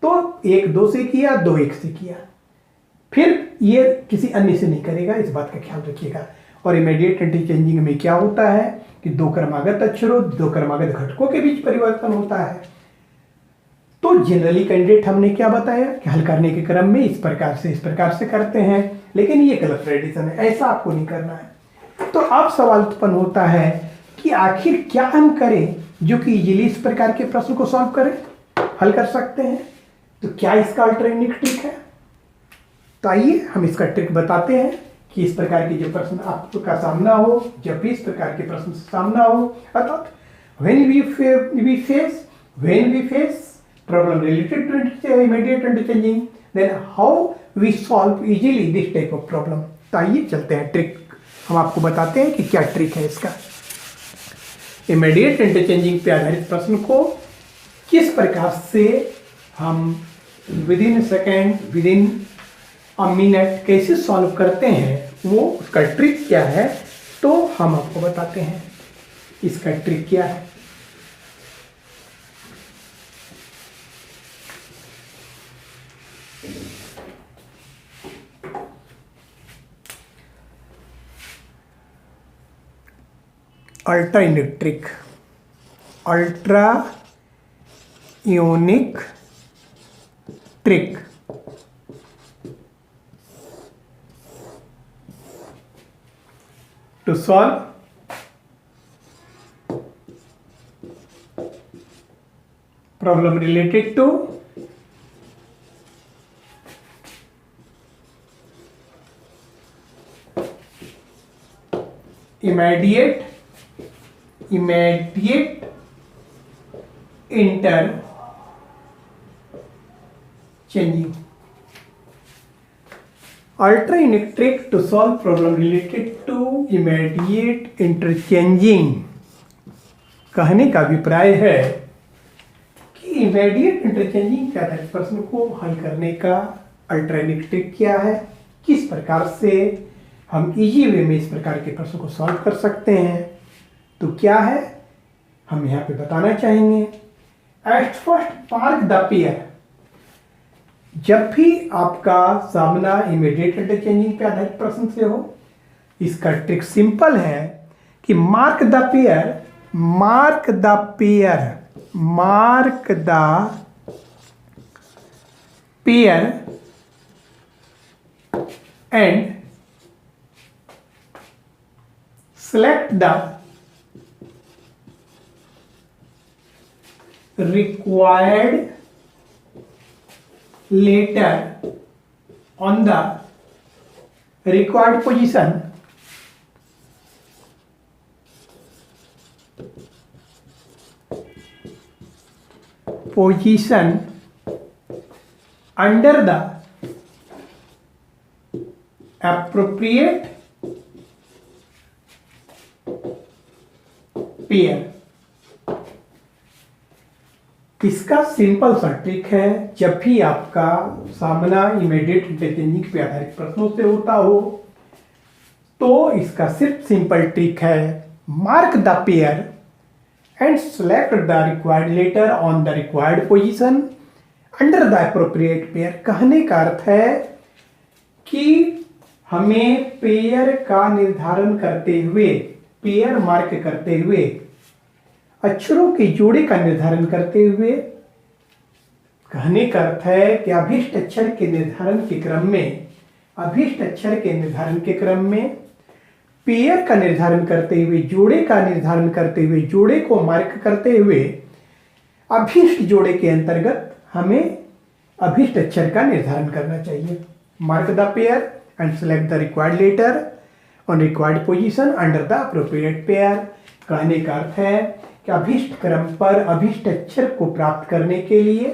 तो एक दो से किया, दो एक से किया, फिर ये किसी अन्य से नहीं करेगा। इस बात का ख्याल रखिएगा। और इमीडिएट इंटरचेंजिंग में क्या होता है कि दो क्रमागत अक्षरों, दो क्रमागत घटकों के बीच परिवर्तन होता है। तो जनरली कैंडिडेट हमने क्या बताया कि हल करने के क्रम में इस प्रकार से करते हैं, लेकिन ये गलत ट्रेडिशन है, ऐसा आपको नहीं करना है। तो अब सवाल उत्पन्न होता है कि आखिर क्या हम करें जो कि इजीली इस प्रकार के प्रश्न को सॉल्व करें, हल कर सकते हैं। तो क्या इसका अल्टरनेटिव ट्रिक है? तो आइए हम इसका ट्रिक बताते हैं कि इस प्रकार के जो प्रश्न आपका सामना हो, जब भी इस प्रकार के प्रश्न सामना हो, अर्थात when we face problem related to immediate interchanging, then how we solve easily this type of problem. तो आइए चलते हैं ट्रिक, हम आपको बताते हैं कि क्या ट्रिक है इसका। इमीडिएट इंटरचेंजिंग पे आधारित प्रश्न को किस प्रकार से हम with in second, within a minute कैसे सॉल्व करते हैं, वो उसका ट्रिक क्या है, तो हम आपको बताते हैं इसका ट्रिक क्या है। Ultra unique trick, ultra unique trick. To solve problem related to immediate interchanging. Ultra unique trick to solve problem related to immediate interchanging. कहने का अभिप्राय है कि इमीडिएट इंटरचेंजिंग के आधारित प्रश्न को हल करने का अल्ट्रा यूनिक ट्रिक क्या है, किस प्रकार से हम इजी वे में इस प्रकार के प्रश्न को सॉल्व कर सकते हैं। तो क्या है हम यहाँ पे बताना चाहेंगे। At first mark the pair, जब भी आपका सामना इमीडिएट इंटरचेंजिंग पे आधारित प्रश्न से हो, इसका ट्रिक सिंपल है कि mark the pair, mark the pair, mark the pair and select the required letter on the required position under the appropriate pair. इसका सिंपल सा ट्रिक है, जब भी आपका सामना इमीडिएट इंटरचेंजिंग पे आधारित प्रश्नों से होता हो, तो इसका सिर्फ सिंपल ट्रिक है mark the pair and select the required later on the required position under the appropriate pair. कहने का अर्थ है कि हमें पेयर का निर्धारण करते हुए, पेयर मार्क करते हुए, अक्षरों के जोड़े का निर्धारण करते हुए, कहने का अर्थ है कि अभीष्ट अक्षर के निर्धारण के क्रम में, अभीष्ट अक्षर के निर्धारण के क्रम में पेयर का निर्धारण करते हुए, जोड़े का निर्धारण करते हुए, जोड़े को मार्क करते हुए, अभीष्ट जोड़े के अंतर्गत हमें अभीष्ट अक्षर का निर्धारण करना चाहिए। Mark the pair and select the required later on required position under the appropriate pair. कहने का अर्थ है कि अभीष्ट क्रम पर अभीष्ट अक्षर को प्राप्त करने के लिए,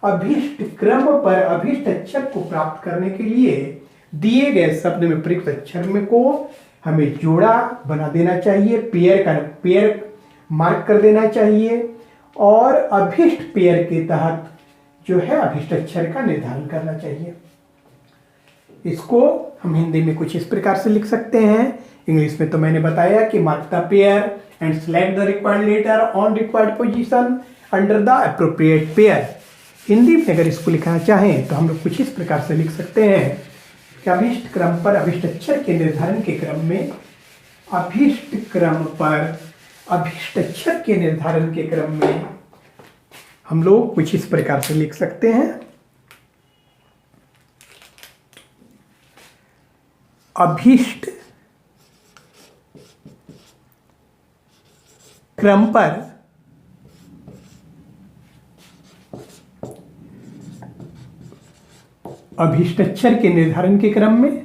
अभीष्ट क्रम पर अभीष्ट अक्षर को प्राप्त करने के लिए दिए गए शब्द में प्रयुक्त अक्षर में को हमें जोड़ा बना देना चाहिए, पेयर मार्क कर देना चाहिए और अभीष्ट पेयर के तहत जो है अभीष्ट अक्षर का निर्धारण करना चाहिए। इसको हम हिंदी में कुछ इस प्रकार से लिख सकते हैं, इंग्लिश में तो मैंने बताया कि mark the pair and select the required later on required position under the appropriate pair. Hindi में अगर इसको लिखना चाहें तो हम लोग कुछ इस प्रकार से लिख सकते हैं कि अभीष्ट क्रम पर अभीष्ट अक्षर के निर्धारण के क्रम में, अभीष्ट क्रम पर अभीष्ट अक्षर के निर्धारण के क्रम में हम लोग कुछ इस प्रकार से लिख सकते हैं। अभीष्ट क्रम पर अभीष्ट अक्षर के निर्धारण के क्रम में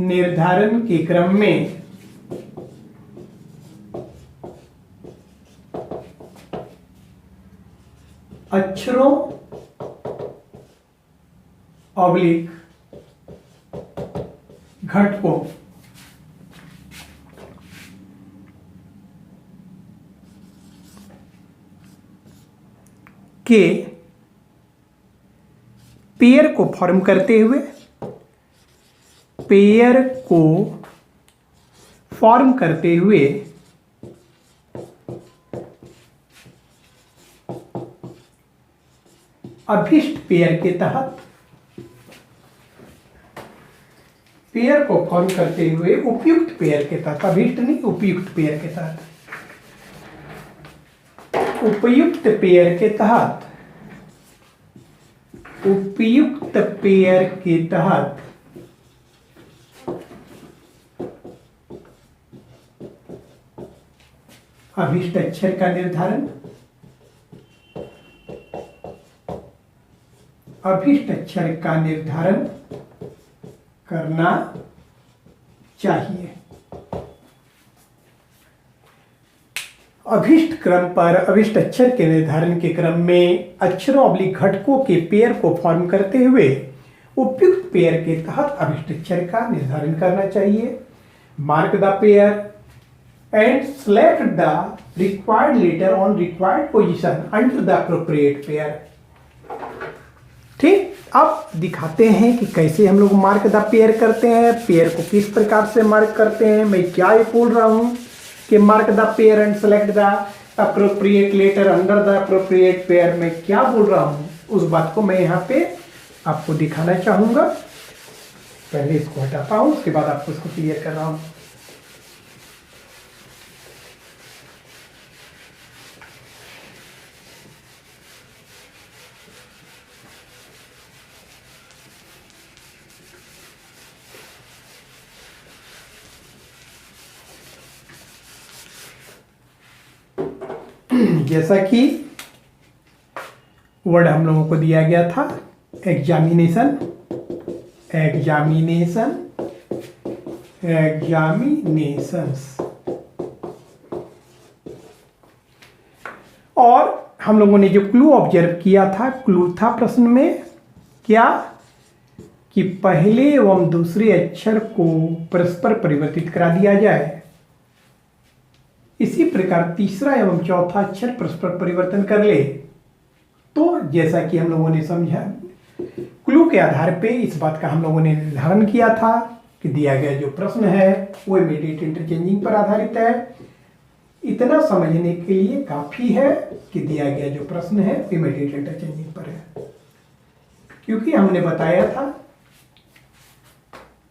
निर्धारण के क्रम में अक्षरों ऑब्लिक घटकों के पेयर को फॉर्म करते हुए अभिष्ट पेयर के तहत उपयुक्त पेयर के तहत, अभिष्ट नहीं उपयुक्त पेयर के तहत, उपयुक्त पेयर के तहत अभिष्ट अक्षर का निर्धारण करना चाहिए। अभिष्ट क्रम पर अभिष्ट अक्षर के निर्धारण के क्रम में अक्षरों ऑब्लिक घटकों के पेयर को फॉर्म करते हुए उपयुक्त पेयर के तहत अभिष्ट अक्षर का निर्धारण करना चाहिए। Mark the pair and select the required later on required position under the appropriate pair. ठीक, अब दिखाते हैं कि कैसे हम लोग मार्क द पेयर करते हैं, पेयर को किस प्रकार से मार्क करते हैं। मैं क्या ये बोल रहा हूं कि mark the pair and select the appropriate letter under the appropriate pair, मैं क्या बोल रहा हूं उस बात को मैं यहाँ पे आपको दिखाना चाहूंगा। पहले इसको हटाता हूं, उसके बाद आपको इसको क्लियर कर रहा हूं। जैसा कि वर्ड हम लोगों को दिया गया था, एग्जामिनेशन, और हम लोगों ने जो क्लू ऑब्जर्व किया था, क्लू था प्रश्न में क्या कि पहले एवं दूसरे अक्षर को परस्पर परिवर्तित करा दिया जाए। इसी प्रकार तीसरा एवं चौथा अक्षर परस्पर परिवर्तन कर ले। तो जैसा कि हम लोगों ने समझा, क्लू के आधार पे इस बात का हम लोगों ने निर्धारण किया था कि दिया गया जो प्रश्न है वो इमीडिएट इंटरचेंजिंग पर आधारित है। इतना समझने के लिए काफी है कि दिया गया जो प्रश्न है इमीडिएट इंटरचेंजिंग पर है, क्योंकि हमने बताया था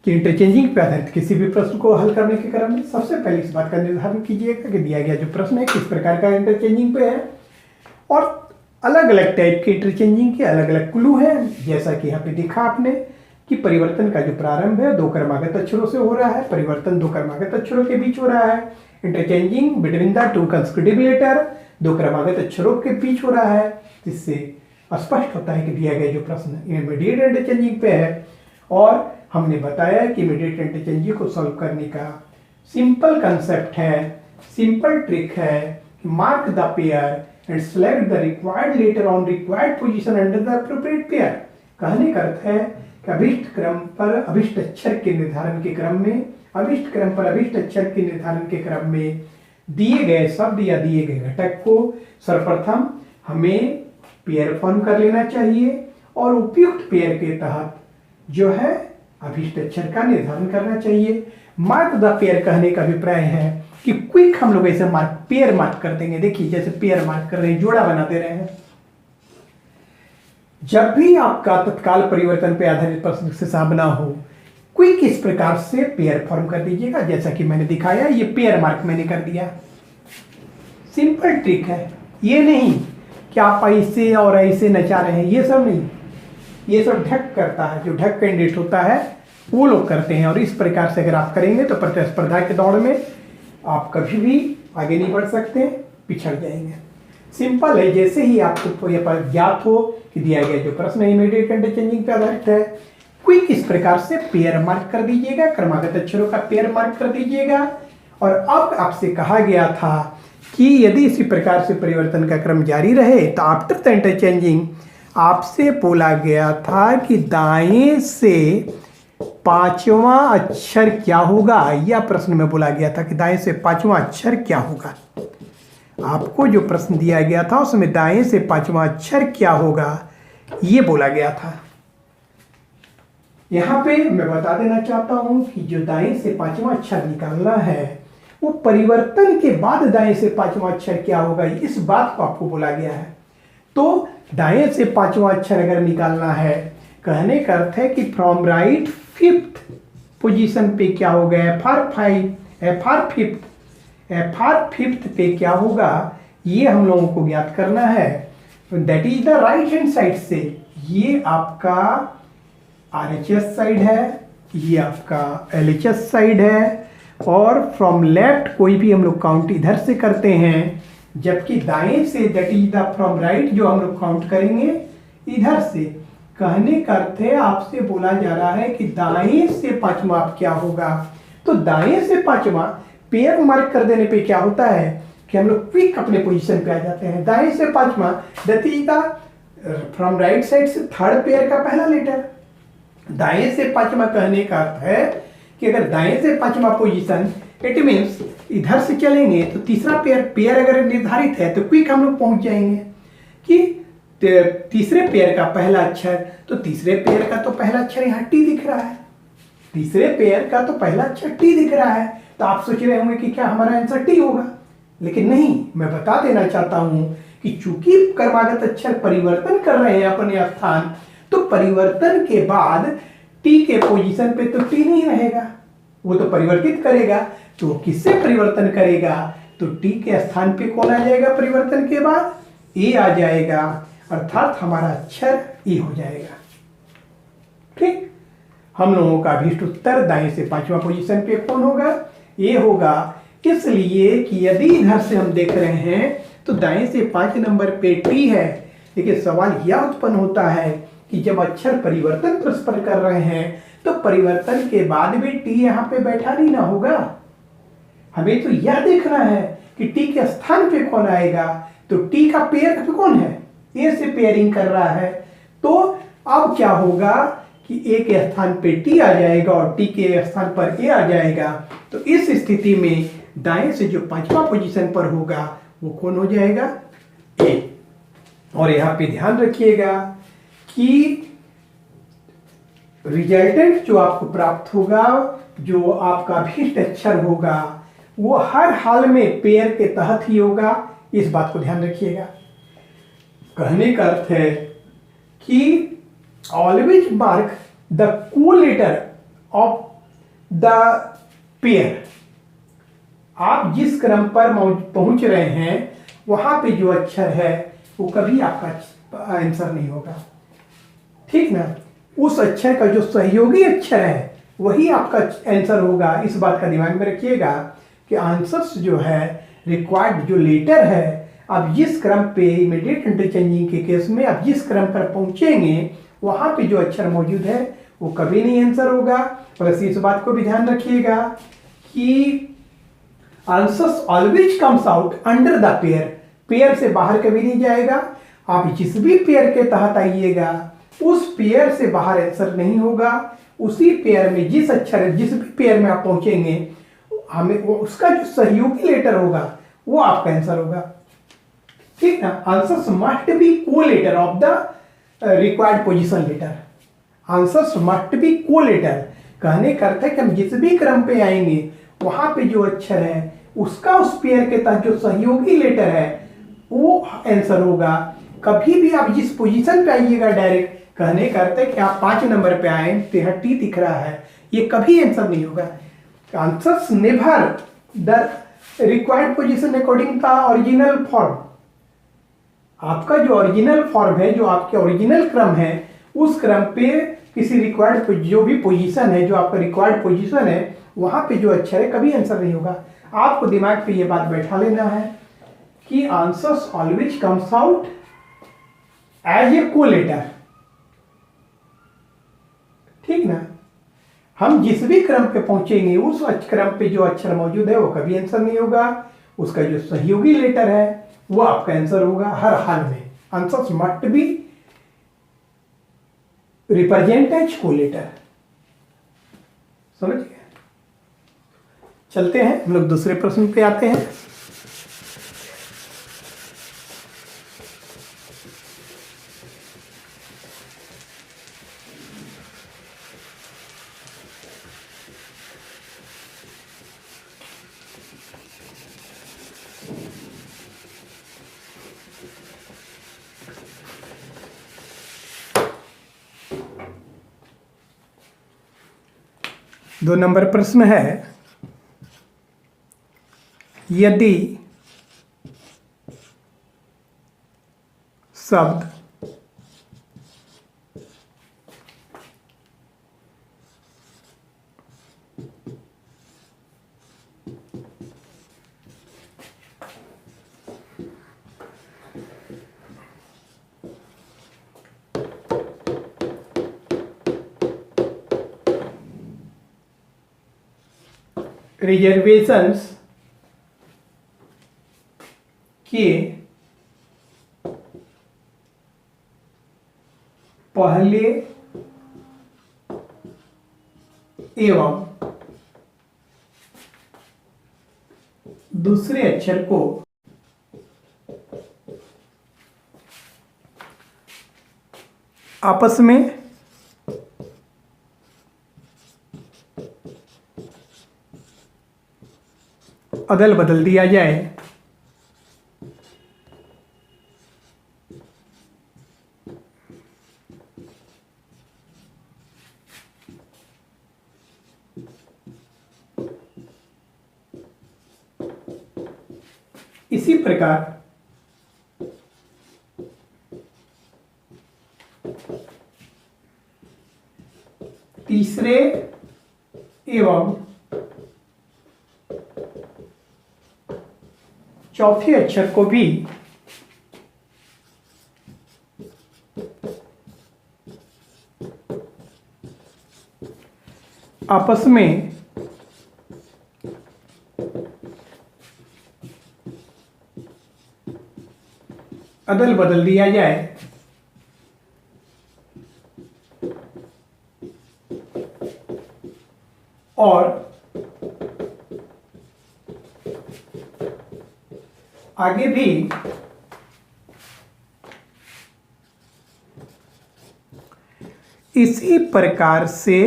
कि इंटरचेंजिंग पे आधारित किसी भी प्रश्न को हल करने के क्रम में सबसे पहले इस बात का निर्धारण कीजिएगा कि दिया गया जो प्रश्न है किस प्रकार का इंटरचेंजिंग पे है, और अलग अलग टाइप के इंटरचेंजिंग के अलग अलग क्लू हैं। जैसा कि यहाँ पे देखा आपने कि परिवर्तन का जो प्रारंभ है दो क्रमागत अक्षरों से हो रहा है, परिवर्तन दो क्रमागत अक्षरों के बीच हो रहा है। Interchanging between the two consecutive letter दो क्रमागत अक्षरों के बीच हो रहा है, जिससे स्पष्ट होता है कि दिया गया जो प्रश्न इमीडिएट इंटरचेंजिंग पे है। और हमने बताया कि इमीडिएट इंटरचेंजिंग को सॉल्व करने का सिंपल कंसेप्ट है, सिंपल ट्रिक है कि mark the pair and select the required later on required position under the appropriate pair. कहने का अर्थ है कि अभिष्ट क्रम पर अभिष्ट अक्षर के निर्धारण के क्रम में, अभिष्ट क्रम पर अभिष्ट अक्षर के निर्धारण के क्रम में दिए गए शब्द या दिए गए घटक को सर्वप्रथम हमें पेयर फॉर्म कर लेना चाहिए और उपयुक्त पेयर के तहत जो है अभिष्ट अक्षर का निर्धारण करना चाहिए। मार्क द पेयर कहने का अभिप्राय है कि क्विक हम लोग ऐसे पेयर मार्क कर देंगे। देखिए जैसे पेयर मार्क कर रहे हैं, जोड़ा बना दे रहे हैं। जब भी आपका तत्काल परिवर्तन पे आधारित प्रश्न से सामना हो, क्विक इस प्रकार से पेयर फॉर्म कर दीजिएगा जैसा कि मैंने दिखाया। ये पेयर मार्क मैंने कर दिया, सिंपल ट्रिक है। ये नहीं कि आप ऐसे और ऐसे नचा रहे हैं, ये सब नहीं। ये सब ढक करता है, जो ढक कैंडिडेट होता है वो लोग करते हैं। और इस प्रकार से अगर आप करेंगे तो प्रतिस्पर्धा के दौड़ में आप कभी भी आगे नहीं बढ़ सकते, पिछड़ जाएंगे। सिंपल है, जैसे ही आपको ये ज्ञात हो कि दिया गया जो प्रश्न इमीडिएट इंटरचेंजिंग पे आधारित है, क्विक इस प्रकार से पेयर मार्क कर दीजिएगा, क्रमागत अक्षरों का पेयर मार्क कर दीजिएगा। और अब आपसे कहा गया था कि यदि इसी प्रकार से परिवर्तन का क्रम जारी रहे तो आफ्टर द इंटरचेंजिंग आपसे बोला गया था कि दाएं से पांचवा अक्षर क्या होगा। यह प्रश्न में बोला गया था कि दाएं से पांचवा अक्षर क्या होगा। आपको जो प्रश्न दिया गया था उसमें दाएं से पांचवा अक्षर क्या होगा ये बोला गया था। यहां पे मैं बता देना चाहता हूं कि जो दाएं से पांचवा अक्षर निकालना है वो परिवर्तन के बाद दाएं से पांचवा अक्षर क्या होगा इस बात को आपको बोला गया है। तो दाएं से पांचवा अक्षर अगर निकालना है, कहने का अर्थ है कि फ्रॉम राइट फिफ्थ पोजीशन पे क्या होगा, एफ आर फिफ्थ पे क्या होगा ये हम लोगों को ज्ञात करना है। That is the right hand side से, ये आपका RHS साइड है, ये आपका LHS साइड है। और फ्रॉम लेफ्ट कोई भी हम लोग काउंट इधर से करते हैं, जबकि दाएं say that is the from right जो हम लोग काउंट करेंगे इधर से। कहने का अर्थ है आपसे बोला जा रहा है कि दाएं से पांचवा क्या होगा। तो दाएं से पांचवा पेयर मार्क कर देने पे क्या होता है कि हम लोग क्विक अपने पोजीशन पे आ जाते हैं। दाएं से पांचवा that is the from right side से थर्ड पेयर का पहला लेटर। दाएं से पांचवा कहने का अर्थ है कि अगर दाएं से पांचवा पोजीशन इट मीन्स इधर से चलेंगे तो तीसरा पेयर अगर निर्धारित है तो क्विक हम लोग पहुंच जाएंगे कि तीसरे पेयर का पहला अक्षर। तो तीसरे पेयर का तो पहला अक्षर यहाँ टी दिख रहा है, तीसरे पेयर का तो पहला अक्षर टी दिख रहा है। तो आप सोच रहे होंगे कि क्या हमारा आंसर टी होगा, लेकिन नहीं। मैं बता देना चाहता हूं कि चूंकि क्रमागत अक्षर परिवर्तन कर रहे हैं अपने स्थान, तो परिवर्तन के बाद टी के पोजीशन पे तो टी नहीं रहेगा, वो तो परिवर्तित करेगा। तो किससे परिवर्तन करेगा, तो टी के स्थान पे कौन आ जाएगा परिवर्तन के बाद, ए आ जाएगा, अर्थात हमारा अक्षर ए हो जाएगा। ठीक, हम लोगों का अभीष्ट उत्तर दाएं से पांचवा पोजीशन पे कौन होगा, ए होगा। इसलिए कि यदि इधर से हम देख रहे हैं तो दाएं से 5 नंबर पे टी है, लेकिन सवाल यह उत्पन्न होता है कि जब अक्षर परिवर्तन परस्पर कर रहे हैं तो परिवर्तन के बाद भी टी यहाँ पे बैठा नहीं ना होगा। हमें तो यह देखना है कि टी के स्थान पे कौन आएगा। तो टी का पेयर पे कौन है, ए से पेयरिंग कर रहा है। तो अब क्या होगा कि ए के स्थान पे टी आ जाएगा और टी के स्थान पर ए आ जाएगा। तो इस स्थिति में दाएं से जो पांचवा पोजीशन पर होगा वो कौन हो जाएगा, ए। और यहाँ पे ध्यान रखिएगा कि रिजल्टेंट जो आपको प्राप्त होगा, जो आपका अभीष्ट अक्षर होगा, वो हर हाल में पेयर के तहत ही होगा। इस बात को ध्यान रखिएगा। कहने का अर्थ है कि always mark the कोलेटर of the pair. आप जिस क्रम पर पहुंच रहे हैं वहां पे जो अक्षर है वो कभी आपका आंसर नहीं होगा, ठीक ना। उस अक्षर का जो सहयोगी अक्षर है वही आपका आंसर होगा। इस बात का दिमाग में रखिएगा कि आंसर्स जो है रिक्वायर्ड जो लेटर है, अब जिस क्रम पे इमीडिएट इंटरचेंजिंग के केस में आप जिस क्रम पर पहुंचेंगे वहां पे जो अक्षर मौजूद है वो कभी नहीं आंसर होगा। बस इस बात को भी ध्यान रखिएगा कि answers always comes out under the pair. Pair से बाहर कभी नहीं जाएगा। आप जिस भी पेयर के तहत आइएगा उस पेयर से बाहर आंसर नहीं होगा। उसी पेयर में जिस भी पेयर में आप पहुंचेंगे हमें वो उसका जो सहयोगी लेटर होगा वो आपका आंसर होगा, ठीक ना। Answers must be collator of the required position letter. Answers must be collator कहने का अर्थ है कि हम जिस भी क्रम पे आएंगे वहां पे जो अक्षर है उसका उस पेयर के तहत जो सहयोगी लेटर है वो आंसर होगा। कभी भी आप जिस पोजीशन पे आइएगा डायरेक्ट, कहने का अर्थ है कि आप 5 नंबर पे आए तो यहाँ टी दिख रहा है, ये कभी आंसर नहीं होगा। Answers never the required position according the original form. आपका जो ओरिजिनल फॉर्म है, जो आपके ओरिजिनल क्रम है, उस क्रम पे किसी रिक्वायर्ड जो भी पोजीशन है, जो आपका रिक्वायर्ड पोजीशन है वहां पे जो अक्षर है कभी आंसर नहीं होगा। आपको दिमाग पे ये बात बैठा लेना है कि answers always comes out as a collator, ठीक है। हम जिस भी क्रम पे पहुंचेंगे उस क्रम पे जो अक्षर मौजूद है वो कभी आंसर नहीं होगा। उसका जो सहयोगी लेटर है वो आपका आंसर होगा हर हाल में। Answers must be represent as collator. समझ गए? चलते हैं हम लोग दूसरे प्रश्न पे आते हैं। दो नंबर प्रश्न है, यदि शब्द रिजर्वेशंस के पहले एवं दूसरे अक्षर को आपस में अदल बदल दिया जाए इसी प्रकार तीसरे एवं चौथे अक्षर को भी आपस में अदल बदल दिया जाए और आगे भी इसी प्रकार से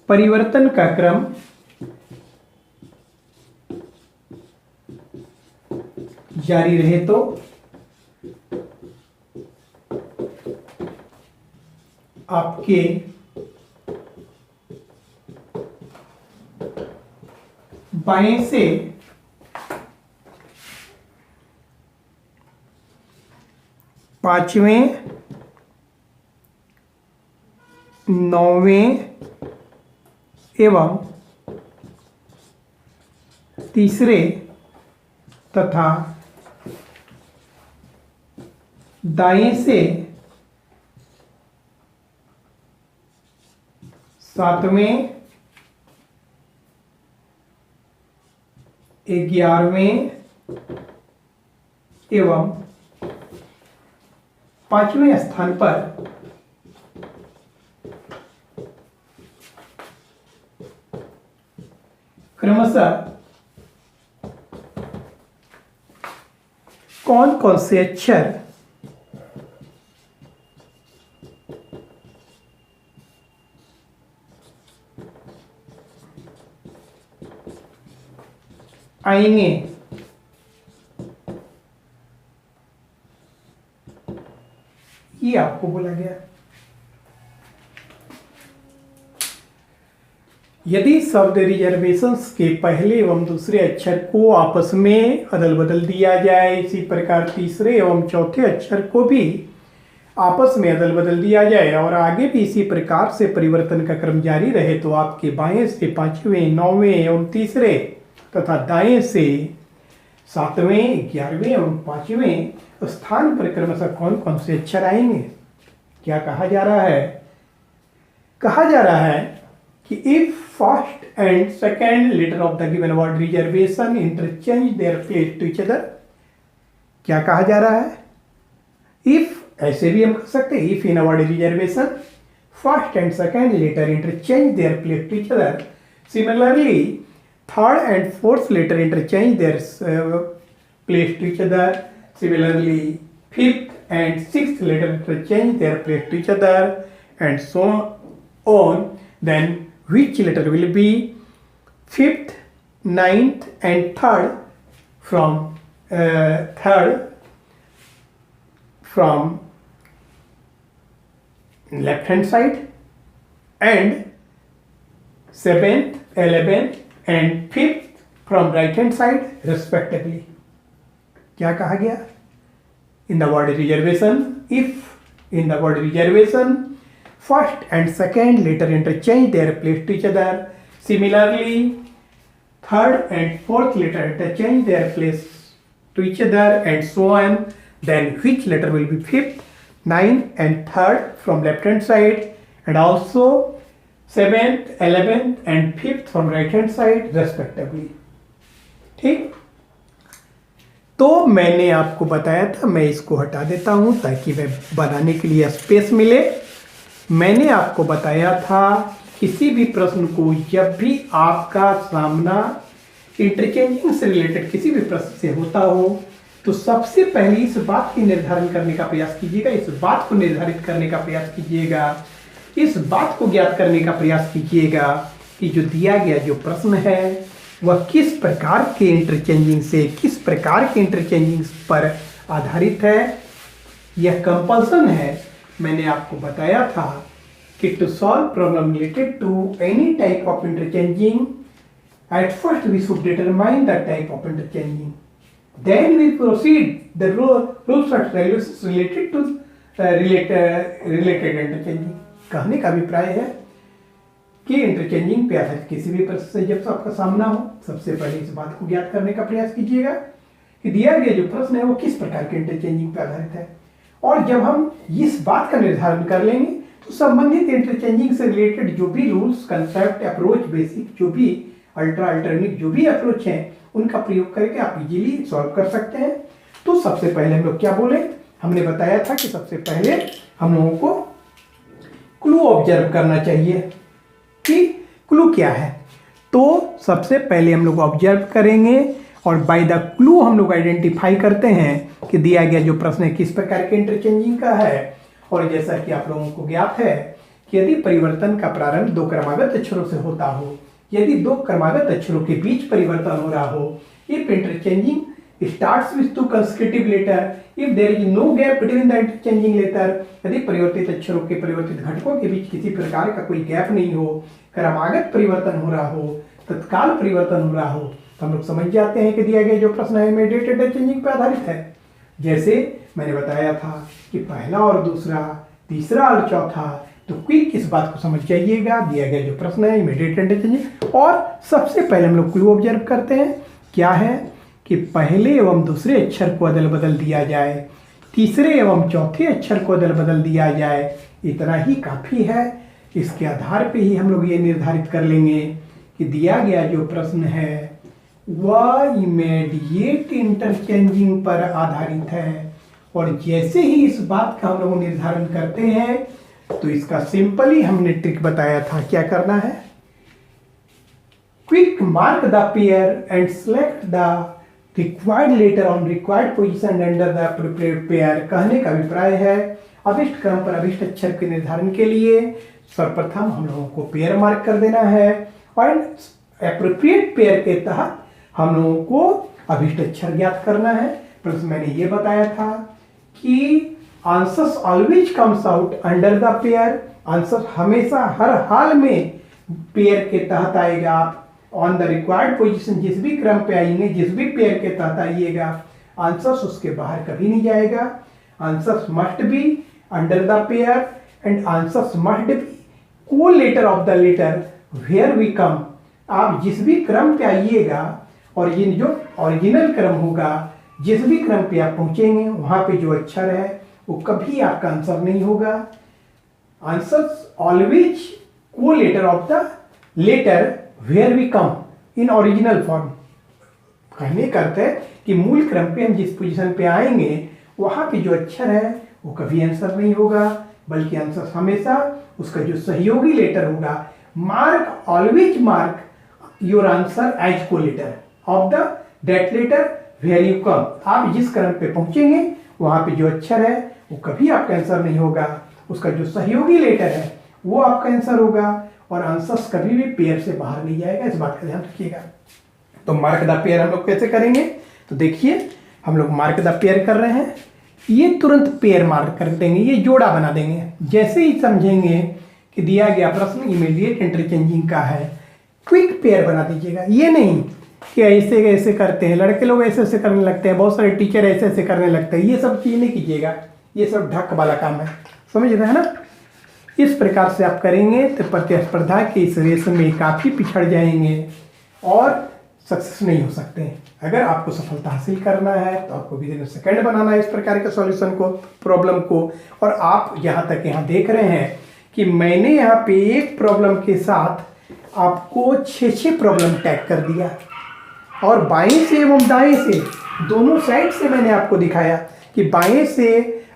परिवर्तन का क्रम जारी रहे तो आपके बाएं से पांचवें, नौवें एवं तीसरे तथा दाएं से सातवें, 11वें एवं 5वें स्थान पर क्रमशः कौन कौन से अक्षर आएंगे, ये आपको बोला गया। यदि शब्द रिजर्वेशंस के पहले एवं दूसरे अक्षर को आपस में अदल बदल दिया जाए, इसी प्रकार तीसरे एवं चौथे अक्षर को भी आपस में अदल बदल दिया जाए और आगे भी इसी प्रकार से परिवर्तन का क्रम जारी रहे तो आपके बाएं से पांचवें, नौवें एवं तीसरे तथा दाएं से सातवें, 11वें एवं 5वें स्थान पर क्रमशः कौन कौन से अक्षर आएंगे। क्या कहा जा रहा है? कहा जा रहा है कि if first and second letter of the given word reservation interchange their place to each other. क्या कहा जा रहा है? इफ, ऐसे भी हम कह सकते हैं, if in a word reservation first and second letter interchange their place to each other, similarly third and fourth letter interchange their place to each other, similarly fifth and sixth letter interchange their place to each other, and so on, then which letter will be fifth, ninth and third from left hand side, and seventh, 11th and 5th from right hand side respectively। क्या कहा गया? in the word reservation, if in the word reservation first and second letter interchange their place to each other, similarly third and fourth letter interchange their place to each other, and so on, then which letter will be fifth, ninth and third from left hand side, and also 7th, 11th and 5th from right hand side respectively। ठीक, तो मैंने आपको बताया था, मैं इसको हटा देता हूं ताकि वह बनाने के लिए स्पेस मिले। मैंने आपको बताया था किसी भी प्रश्न को जब भी आपका सामना इंटरचेंजिंग से रिलेटेड किसी भी प्रश्न से होता हो तो सबसे पहले इस बात की निर्धारण करने का प्रयास कीजिएगा, इस बात को निर्धारित करने का प्रयास कीजिएगा, इस बात को ज्ञात करने का प्रयास कीजिएगा कि जो दिया गया जो प्रश्न है वह किस प्रकार के इंटरचेंजिंग से, किस प्रकार के इंटरचेंजिंग पर आधारित है। यह कंपल्सन है। मैंने आपको बताया था कि to solve problem related to any type of interchanging, at first we should determine the type of interchanging, then we proceed the rules and regulations related to related interchanging. कहने का अभिप्राय है कि इंटरचेंजिंग पे आधारित किसी भी प्रश्न से जब आपका सामना हो सबसे पहले इस बात को ज्ञात करने का प्रयास कीजिएगा कि दिया गया जो प्रश्न है वो किस प्रकार के इंटरचेंजिंग पे आधारित है। और जब हम इस बात का निर्धारण कर लेंगे तो संबंधित इंटरचेंजिंग से रिलेटेड जो भी रूल्स, कंसेप्ट, अप्रोच, बेसिक, जो भी अल्टरनेट जो भी अप्रोच है उनका प्रयोग करके आप इजीली सॉल्व कर सकते हैं। तो सबसे पहले हम लोग क्या बोले, हमने बताया था कि सबसे पहले हम लोगों को क्लू ऑब्जर्व करना चाहिए कि क्लू क्या है। तो सबसे पहले हम लोग ऑब्जर्व करेंगे और बाय द क्लू हम लोग आइडेंटिफाई करते हैं कि दिया गया जो प्रश्न है किस प्रकार के इंटरचेंजिंग का है। और जैसा कि आप लोगों को ज्ञात है कि यदि परिवर्तन का प्रारंभ दो क्रमागत अक्षरों से होता हो, यदि दो क्रमागत अक्षरों के बीच परिवर्तन हो रहा हो, if interchanging starts with two consecutive letter, if there is no gap between the interchanging letter, यदि परिवर्तित अक्षरों के परिवर्तित घटकों के बीच किसी प्रकार का कोई गैप नहीं हो, क्रमागत परिवर्तन हो रहा हो, तत्काल परिवर्तन हो रहा हो, तो हम लोग समझ जाते हैं कि दिया गया जो प्रश्न है इमीडिएट इंटरचेंजिंग पर आधारित है। जैसे मैंने बताया था कि पहला और दूसरा, तीसरा और चौथा, तो क्विक इस बात को समझ जाइएगा, दिया गया जो प्रश्न है इमीडिएट इंटरचेंजिंग। और सबसे पहले हम लोग क्लू ऑब्जर्व करते हैं, क्या है कि पहले एवं दूसरे अक्षर को अदल बदल दिया जाए, तीसरे एवं चौथे अक्षर को अदल बदल दिया जाए, इतना ही काफ़ी है। इसके आधार पे ही हम लोग ये निर्धारित कर लेंगे कि दिया गया जो प्रश्न है वह इमीडिएट इंटरचेंजिंग पर आधारित है। और जैसे ही इस बात का हम लोग निर्धारण करते हैं तो इसका सिंपली हमने ट्रिक बताया था, क्या करना है, quick mark the pair and select the required later on required position under the appropriate pair. कहने का अभिप्राय है अभिष्ट क्रम पर अभिष्ट अक्षर के निर्धारण के लिए सर्वप्रथम हम लोगों को पेयर मार्क कर देना है और एप्रोप्रिएट पेयर के तहत हम लोगों को अभिष्ट अक्षर ज्ञात करना है। प्लस मैंने ये बताया था कि answers always comes out under the pair, answer हमेशा हर हाल में पेयर के तहत आएगा। ऑन द रिक्वायर्ड पोजीशन, जिस भी क्रम पे आएंगे, जिस भी पेयर के तहत आइएगा, आंसर्स उसके बाहर कभी नहीं जाएगा। Answers must be under the pair and answers must be code letter of the letter where we come. आप जिस भी क्रम पे आइएगा और ये जो ओरिजिनल क्रम होगा जिस भी क्रम पे आप पहुंचेंगे वहां पे जो अक्षर है वो कभी आपका आंसर नहीं होगा। आंसर ऑलवेज को letter of the letter where we come in original form. कहने का अर्थ है कि मूल क्रम पे हम जिस पोजीशन पे आएंगे वहां पे जो अक्षर है वो कभी आंसर नहीं होगा, बल्कि आंसर हमेशा उसका जो सहयोगी लेटर होगा। Mark always mark your answer as code letter of the that letter where you come. आप जिस क्रम पे पहुंचेंगे वहां पे जो अक्षर है वो कभी आपका आंसर नहीं होगा, उसका जो सहयोगी लेटर है वो आपका आंसर होगा। और आंसर्स कभी भी पेयर से बाहर नहीं जाएगा, इस बात का ध्यान रखिएगा। तो मार्क द पेयर हम लोग कैसे करेंगे, तो देखिए हम लोग मार्क द पेयर कर रहे हैं। ये तुरंत पेयर मार्क कर देंगे, ये जोड़ा बना देंगे। जैसे ही समझेंगे कि दिया गया प्रश्न इमीडिएट इंटरचेंजिंग का है, क्विक पेयर बना दीजिएगा। ये नहीं कि ऐसे ऐसे करते हैं, लड़के लोग ऐसे ऐसे करने लगते हैं, बहुत सारे टीचर ऐसे ऐसे करने लगते हैं, ये सब चीज़ नहीं कीजिएगा, ये सब ढक वाला काम है, समझ रहे हैं ना। इस प्रकार से आप करेंगे तो प्रतिस्पर्धा के इस रेस में काफ़ी पिछड़ जाएंगे और सक्सेस नहीं हो सकते हैं। अगर आपको सफलता हासिल करना है तो आपको विदिन सेकंड बनाना है इस प्रकार के सॉल्यूशन को, प्रॉब्लम को। और आप यहाँ तक यहाँ देख रहे हैं कि मैंने यहाँ पे एक प्रॉब्लम के साथ आपको 6 प्रॉब्लम टैग कर दिया और बाएं से एवं दाएं से दोनों साइड से मैंने आपको दिखाया कि बाएं से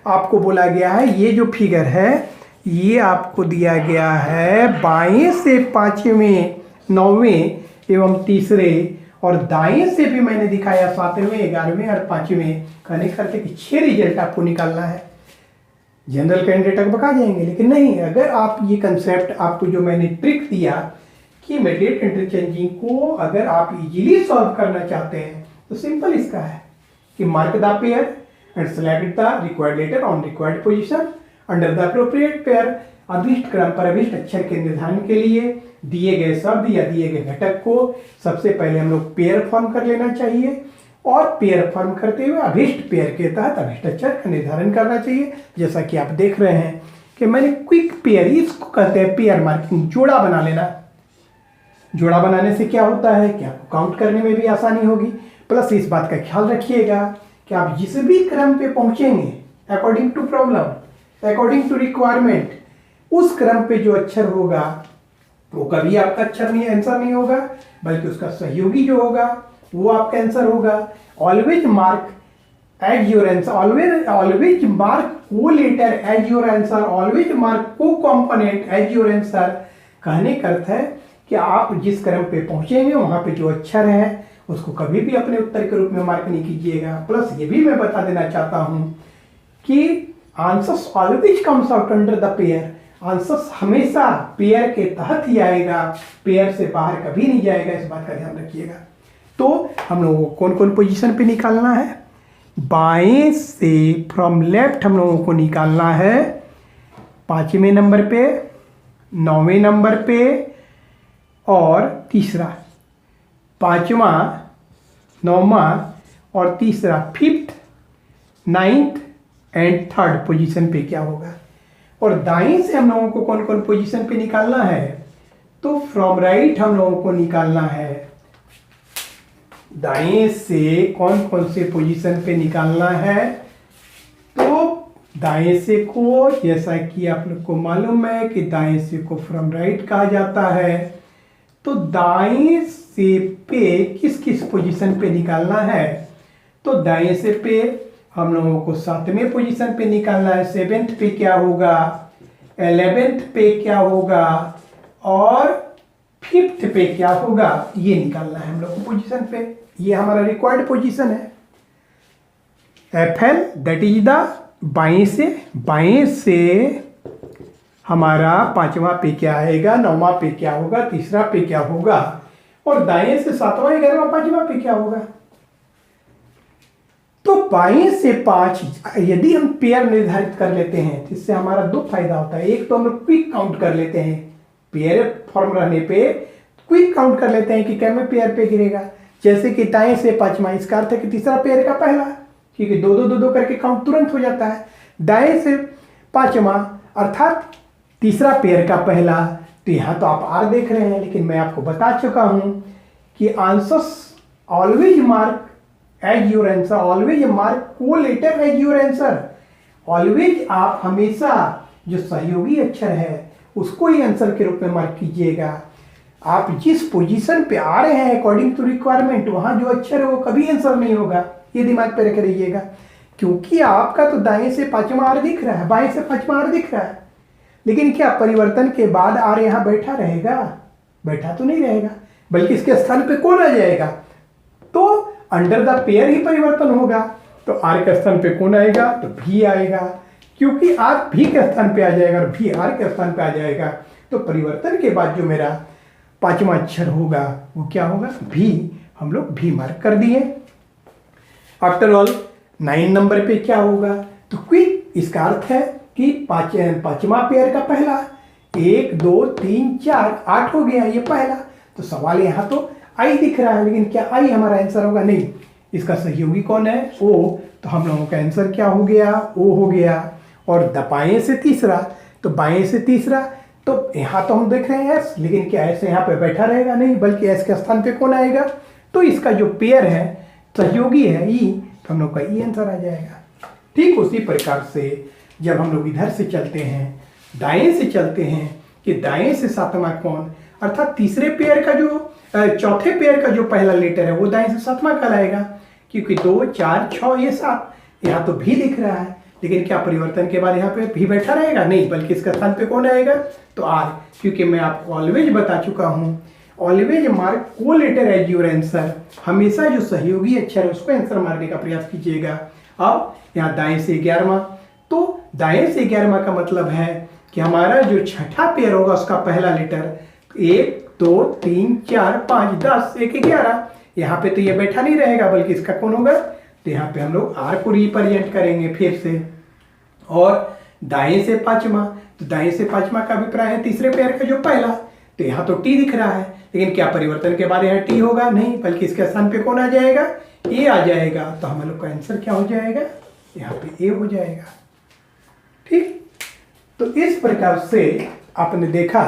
आपको बोला गया है ये जो फिगर है ये आपको दिया गया है बाएं से 5वें 9वें एवं तीसरे, और दाएं से भी मैंने दिखाया 7वें 11वें और 5वें। कहने करते कि 6 रिजल्ट आपको निकालना है। जनरल कैंडिडेट तक बका जाएंगे, लेकिन नहीं, अगर आप ये कंसेप्ट आपको जो मैंने ट्रिक दिया कि इमीडिएट इंटरचेंजिंग को अगर आप इजीली सॉल्व करना चाहते हैं तो सिंपल इसका है कि mark the pair and select the required later on required position under the appropriate pair. अभिष्ट क्रम पर अभिष्ट अक्षर के निर्धारण के लिए दिए गए शब्द या दिए गए घटक को सबसे पहले हम लोग पेयर फॉर्म कर लेना चाहिए और पेयर फॉर्म करते हुए अभिष्ट पेयर के तहत अभिष्ट अक्षर का निर्धारण करना चाहिए। जैसा कि आप देख रहे हैं कि मैंने क्विक पेयर, इसको कहते हैं पेयर मार्किंग, जोड़ा बना लेना। जोड़ा बनाने से क्या होता है कि आपको काउंट करने में भी आसानी होगी, प्लस इस बात का ख्याल रखिएगा कि आप जिस भी क्रम पे पहुंचेंगे according to problem, according to requirement, उस क्रम पे जो अक्षर होगा वो कभी आपका अक्षर नहीं, आंसर नहीं होगा, बल्कि उसका सहयोगी जो होगा वो आपका आंसर होगा। Always mark as your answer, always mark code letter as your answer, always mark code component as your answer. कहने का अर्थ है कि आप जिस क्रम पे पहुंचेंगे वहां पे जो अक्षर है उसको कभी भी अपने उत्तर के रूप में मार्क नहीं कीजिएगा। प्लस ये भी मैं बता देना चाहता हूं कि answers always comes out under the pair. Answers हमेशा पेयर के तहत ही आएगा, पेयर से बाहर कभी नहीं जाएगा, इस बात का ध्यान रखिएगा। तो हम लोगों को कौन कौन पोजीशन पे निकालना है, बाएं से फ्रॉम लेफ्ट हम लोगों को निकालना है 5वें नंबर पे, 9वें नंबर पे और तीसरा, 5वां 9वां और तीसरा 5th 9th and 3rd position पे क्या होगा। और दाएं से हम लोगों को कौन कौन पोजीशन पे निकालना है, तो फ्रॉम राइट हम लोगों को निकालना है, दाएं से कौन कौन से पोजीशन पे निकालना है। तो दाएं से को, जैसा कि आप लोग को मालूम है कि दाएं से को फ्रॉम राइट कहा जाता है, तो दाएं से पे किस किस पोजीशन पे निकालना है, तो दाएं से पे हम लोगों को 7वें पोजीशन पे निकालना है, 7th पे क्या होगा, 11th पे क्या होगा और 5th पे क्या होगा, ये निकालना है हम लोग को पोजीशन पे। ये हमारा रिक्वायर्ड पोजीशन है। FL दैट इज द बाएं से हमारा 5वां पे क्या आएगा, 9वां पे क्या होगा, तीसरा पे क्या होगा, और दाएं से 7वां 11वां 5वां पे क्या होगा। तो बाएं से 5 यदि हम पेयर निर्धारित कर लेते हैं तो इससे हमारा 2 फायदा होता है। एक तो हम लोग क्विक काउंट कर लेते हैं, पेयर फॉर्म रहने पे क्विक काउंट कर लेते हैं कि कैमे पेयर पे गिरेगा। जैसे कि दाएं से 5वां, इसका अर्थ है कि तीसरा पेयर का पहला, ठीक है, 2 2 2 2 करके काउंट तुरंत हो जाता है। दाएं से 5वां अर्थात तीसरा पेयर का पहला, तो यहाँ तो आप आर देख रहे हैं, लेकिन मैं आपको बता चुका हूं कि answers always mark as your answer, always mark code letter as your answer. Always आप हमेशा जो सहयोगी अक्षर है उसको ही आंसर के रूप में मार्क कीजिएगा। आप जिस पोजीशन पे आ रहे हैं अकॉर्डिंग टू रिक्वायरमेंट, वहां जो अक्षर है वो कभी आंसर नहीं होगा, ये दिमाग पे रख रहिएगा। क्योंकि आपका तो दाएं से पांचवा आर दिख रहा है, बाएं से पांचवा आर दिख रहा है, लेकिन क्या परिवर्तन के बाद आर यहाँ बैठा रहेगा? बैठा तो नहीं रहेगा, बल्कि इसके स्थान पे कौन आ जाएगा? तो अंडर द पेयर ही परिवर्तन होगा। तो आर के स्थान पे कौन आएगा? तो भी आएगा, क्योंकि आर भी के स्थान पे आ जाएगा और भी आर के स्थान पे आ जाएगा। तो परिवर्तन के बाद जो मेरा पांचवा अक्षर होगा वो क्या होगा? भी। हम लोग भी मार्क कर दिए। आफ्टर ऑल 9 नंबर पे क्या होगा? तो क्विक, इसका अर्थ है कि पांचवा पेयर का पहला 1 2 3 4 8 हो गया, ये पहला। तो सवाल यहाँ तो आई दिख रहा है, लेकिन क्या आई हमारा आंसर होगा? नहीं। इसका सहयोगी कौन है? ओ। तो हम लोगों का आंसर क्या हो गया? ओ हो गया। और बाएं से तीसरा, तो बाएं से तीसरा, तो यहाँ तो हम देख रहे हैं एस, लेकिन क्या ऐसे यहाँ पे बैठा रहेगा? नहीं, बल्कि एस के स्थान पे कौन आएगा? तो इसका जो पेयर है, सहयोगी है ई, तो हम लोग का ई आंसर आ जाएगा। ठीक उसी प्रकार से जब हम लोग इधर से चलते हैं, दाएं से चलते हैं, कि दाएं से सातवां कौन, अर्थात तीसरे पेयर का जो चौथे पेयर का जो पहला लेटर है वो दाएं से सातवां कहलाएगा, क्योंकि 2 4 6 ये 7, यहाँ तो भी दिख रहा है, लेकिन क्या परिवर्तन के बाद यहाँ पे भी बैठा रहेगा? नहीं, बल्कि इसका स्थान पे कौन आएगा? तो आर। क्योंकि मैं आपको ऑलवेज बता चुका हूँ, always mark code letter as your answer. हमेशा जो सहयोगी अक्षर है उसको आंसर मारने का प्रयास कीजिएगा। अब यहाँ दाएं से 11वां, तो दाएं से 11वां का मतलब है कि हमारा जो छठा पेयर होगा उसका पहला लेटर 1 2 3 4 5 10 1 11, यहाँ पे तो ये बैठा नहीं रहेगा, बल्कि इसका कौन होगा? तो यहाँ पे हम लोग आर को रिप्रेजेंट करेंगे फिर से। और दाएं से पांचवा, तो दाएं से पांचवा का अभिप्राय है तीसरे पेयर का जो पहला, तो यहाँ तो टी दिख रहा है, लेकिन क्या परिवर्तन के बाद यहाँ टी होगा? नहीं, बल्कि इसके स्थान पे कौन आ जाएगा? ए आ जाएगा। तो हम लोग का आंसर क्या हो जाएगा? यहाँ पे ए हो जाएगा। ठीक, तो इस प्रकार से आपने देखा।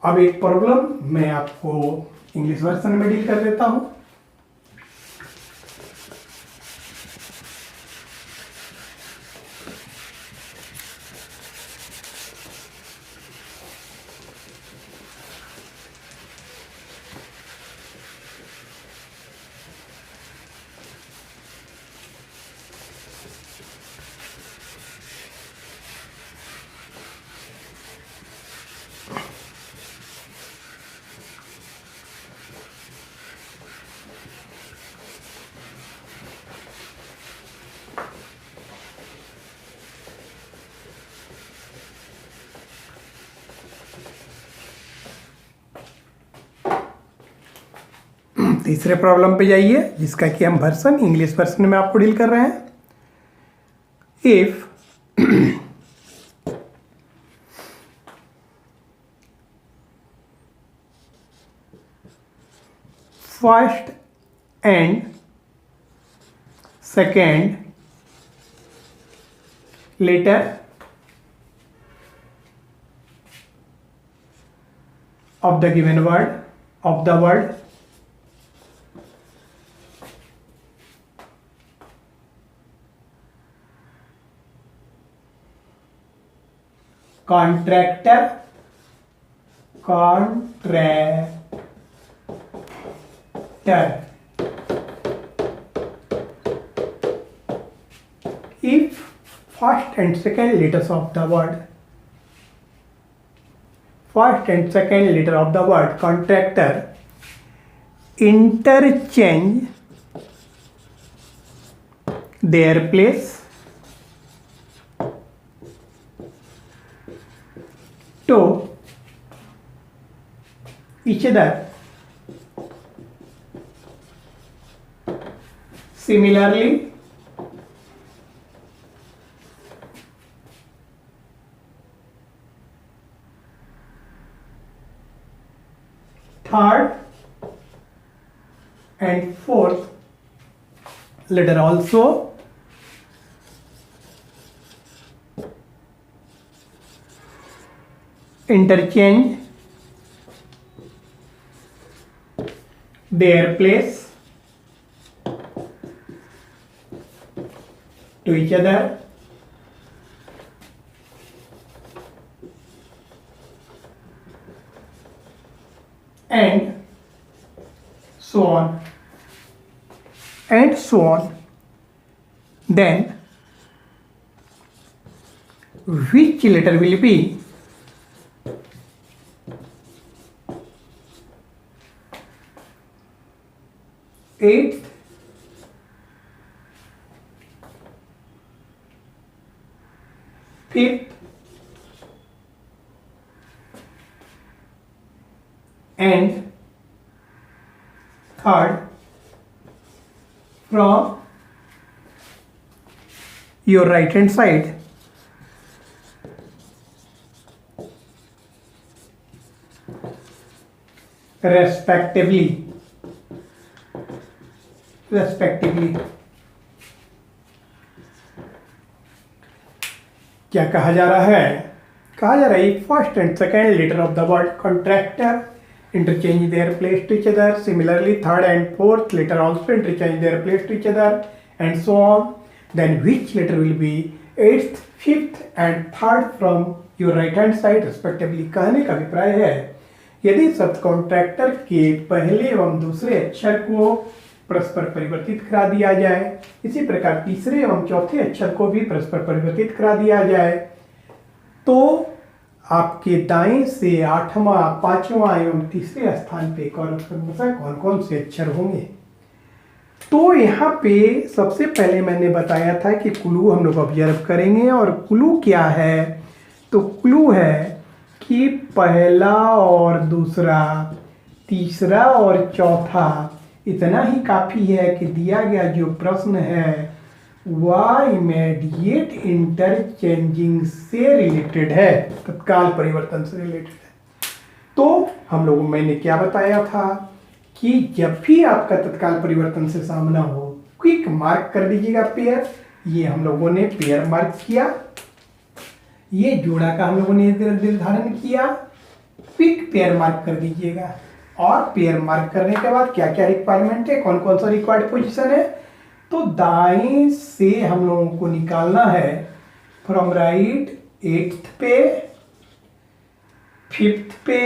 अब एक प्रॉब्लम मैं आपको इंग्लिश वर्जन में डील कर देता हूं। तीसरे प्रॉब्लम पे जाइए, जिसका कि हम वर्सन इंग्लिश वर्सन में आपको डील कर रहे हैं। If first and second letter of the given word of the word contractor if first and second letters of the word contractor interchange their place to each other. Similarly, third and fourth letter also interchange their place to each other and so on and so on. Then which letter will be eighth, fifth and third from your right hand side? Respectively. क्या कहा जा रहा है? कहा जा रहा है first and second letter of the word contractor interchange their place to each other. Similarly, third and fourth letter also interchange their place to each other, and so on. Then which letter will be eighth, fifth and third from your right hand side respectively? कहने का अभिप्राय है यदि शब्द contractor के पहले एवं दूसरे अक्षर को परस्पर परिवर्तित करा दिया जाए, इसी प्रकार तीसरे एवं चौथे अक्षर को भी परस्पर परिवर्तित करा दिया जाए, तो आपके दाएं से आठवां, पांचवां एवं तीसरे स्थान पे कौन कौन से अक्षर होंगे? तो यहाँ पे सबसे पहले मैंने बताया था कि क्लू हम लोग ऑब्जर्व करेंगे, और क्लू क्या है? तो क्लू है कि पहला और दूसरा, तीसरा और चौथा इतना ही काफ़ी है कि दिया गया जो प्रश्न है वह इमीडिएट इंटरचेंजिंग से रिलेटेड है, तत्काल परिवर्तन से रिलेटेड है। तो हम लोगों मैंने क्या बताया था कि जब भी आपका तत्काल परिवर्तन से सामना हो, क्विक मार्क कर दीजिएगा पेयर। ये हम लोगों ने पेयर मार्क किया, ये जोड़ा का हम लोगों ने निर्धारण किया, क्विक पेयर मार्क कर दीजिएगा। और पेयर मार्क करने के बाद क्या क्या रिक्वायरमेंट है, कौन कौन सा रिक्वायर्ड पोजीशन है, तो दाएं से हम लोगों को निकालना है from right eighth pay, fifth पे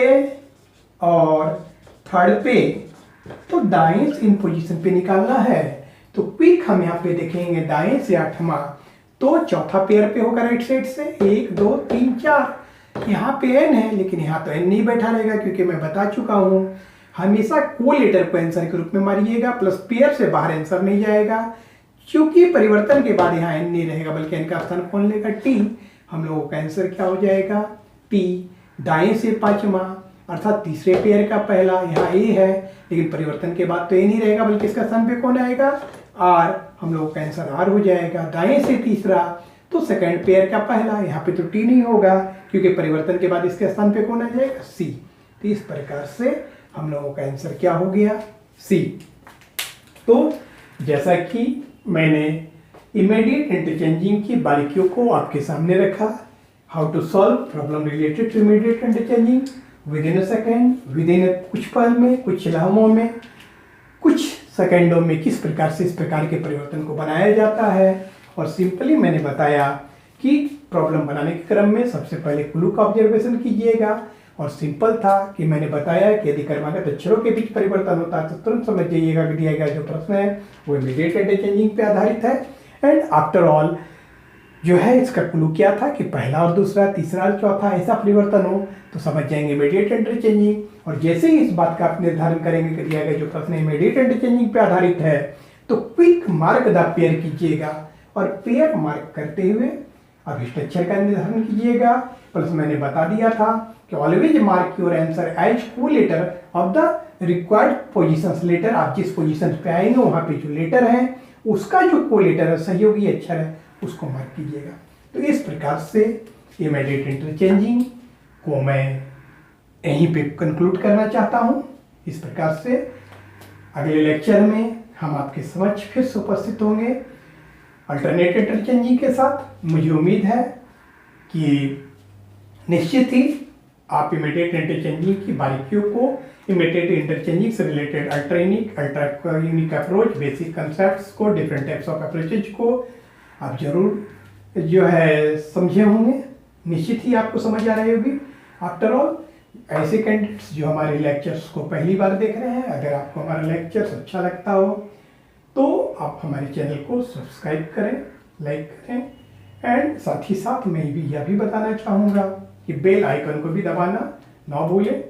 और थर्ड पे। तो दाएं से इन पोजीशन पे निकालना है। तो क्विक हम यहाँ पे देखेंगे दाएं से आठवां, तो चौथा पेयर पे होगा राइट साइड से, 1 2 3 4। यहाँ पे एन है लेकिन यहाँ तो एन नहीं बैठा रहेगा, क्योंकि मैं बता चुका हूँ हमेशा को लेटर को आंसर के रूप में मारिएगा, प्लस पेयर से बाहर आंसर नहीं जाएगा, क्योंकि परिवर्तन के बाद यहाँ एन नहीं रहेगा बल्कि एन का स्थान कौन लेगा? टी। हम लोगों का आंसर क्या हो जाएगा? टी। दाएं से पांचवा अर्थात तीसरे पेयर का पहला, यहाँ ए है लेकिन परिवर्तन के बाद तो ए नहीं रहेगा बल्कि इसका स्थान पे कौन आएगा? आर। हम लोगों का आंसर आर हो जाएगा। दाएं से तीसरा तो सेकंड पेयर का पहला, यहाँ पे तो टी नहीं होगा क्योंकि परिवर्तन के बाद इसके स्थान पे कौन आ जाएगा? सी। तो इस प्रकार से हम लोगों का आंसर क्या हो गया? सी। तो जैसा कि मैंने इमीडिएट इंटरचेंजिंग की बारीकियों को आपके सामने रखा, how to solve problem related to immediate interchanging within a second, within कुछ पल में, कुछ लम्हों में, कुछ सेकेंडों में किस प्रकार से इस प्रकार के परिवर्तन को बनाया जाता है। और सिंपली मैंने बताया कि प्रॉब्लम बनाने के क्रम में सबसे पहले क्लू का ऑब्जर्वेशन कीजिएगा, और सिंपल था कि मैंने बताया कि यदि क्रमागत अक्षरों के बीच परिवर्तन होता है तो तुरंत समझ जाइएगा कि दिया गया जो प्रश्न है वो इमीडिएट इंटरचेंजिंग पे आधारित है। एंड आफ्टर ऑल जो है इसका क्लू क्या था कि पहला और दूसरा, तीसरा और चौथा ऐसा परिवर्तन हो तो समझ जाएंगे इमीडिएट इंटरचेंजिंग। और जैसे ही इस बात का आप निर्धारण करेंगे कि दिया गया जो प्रश्न इमीडिएट इंटरचेंजिंग पे आधारित है तो क्विक मार्क द पेयर कीजिएगा, और पेयर मार्क करते हुए अभिष्ट अक्षर का निर्धारण कीजिएगा। प्लस मैंने बता दिया था कि always mark your answer as code letter of the required positions. Letter आप जिस पोजीशन पे आएंगे वहाँ पे जो लेटर है उसका जो को लेटर है, सहयोगी अक्षर है, उसको मार्क कीजिएगा। तो इस प्रकार से इमीडिएट इंटरचेंजिंग को मैं यहीं पे कंक्लूड करना चाहता हूँ। इस प्रकार से अगले लेक्चर में हम आपके समक्ष फिर से उपस्थित होंगे अल्टरनेट इंटरचेंजिंग के साथ। मुझे उम्मीद है कि निश्चित ही आप इमीडिएट इंटरचेंजिंग की बारीकियों को, इमीडिएट इंटरचेंजिंग से related ultra unique approach, basic concepts को, डिफरेंट टाइप्स ऑफ अप्रोचेज को आप जरूर जो है समझे होंगे, निश्चित ही आपको समझ आ रही होगी। आफ्टर ऑल ऐसे कैंडिडेट्स जो हमारे लेक्चर्स को पहली बार देख रहे हैं, अगर आपको हमारा लेक्चर्स अच्छा लगता हो तो आप हमारे चैनल को सब्सक्राइब करें, लाइक करें, एंड साथ ही साथ मैं भी यह भी बताना चाहूँगा कि बेल आइकन को भी दबाना ना भूलें,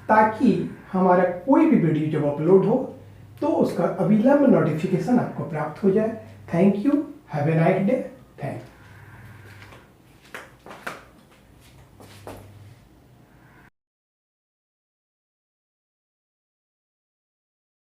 ताकि हमारा कोई भी वीडियो जब अपलोड हो तो उसका अविलंब नोटिफिकेशन आपको प्राप्त हो जाए। Thank you, have a nice day, thanks.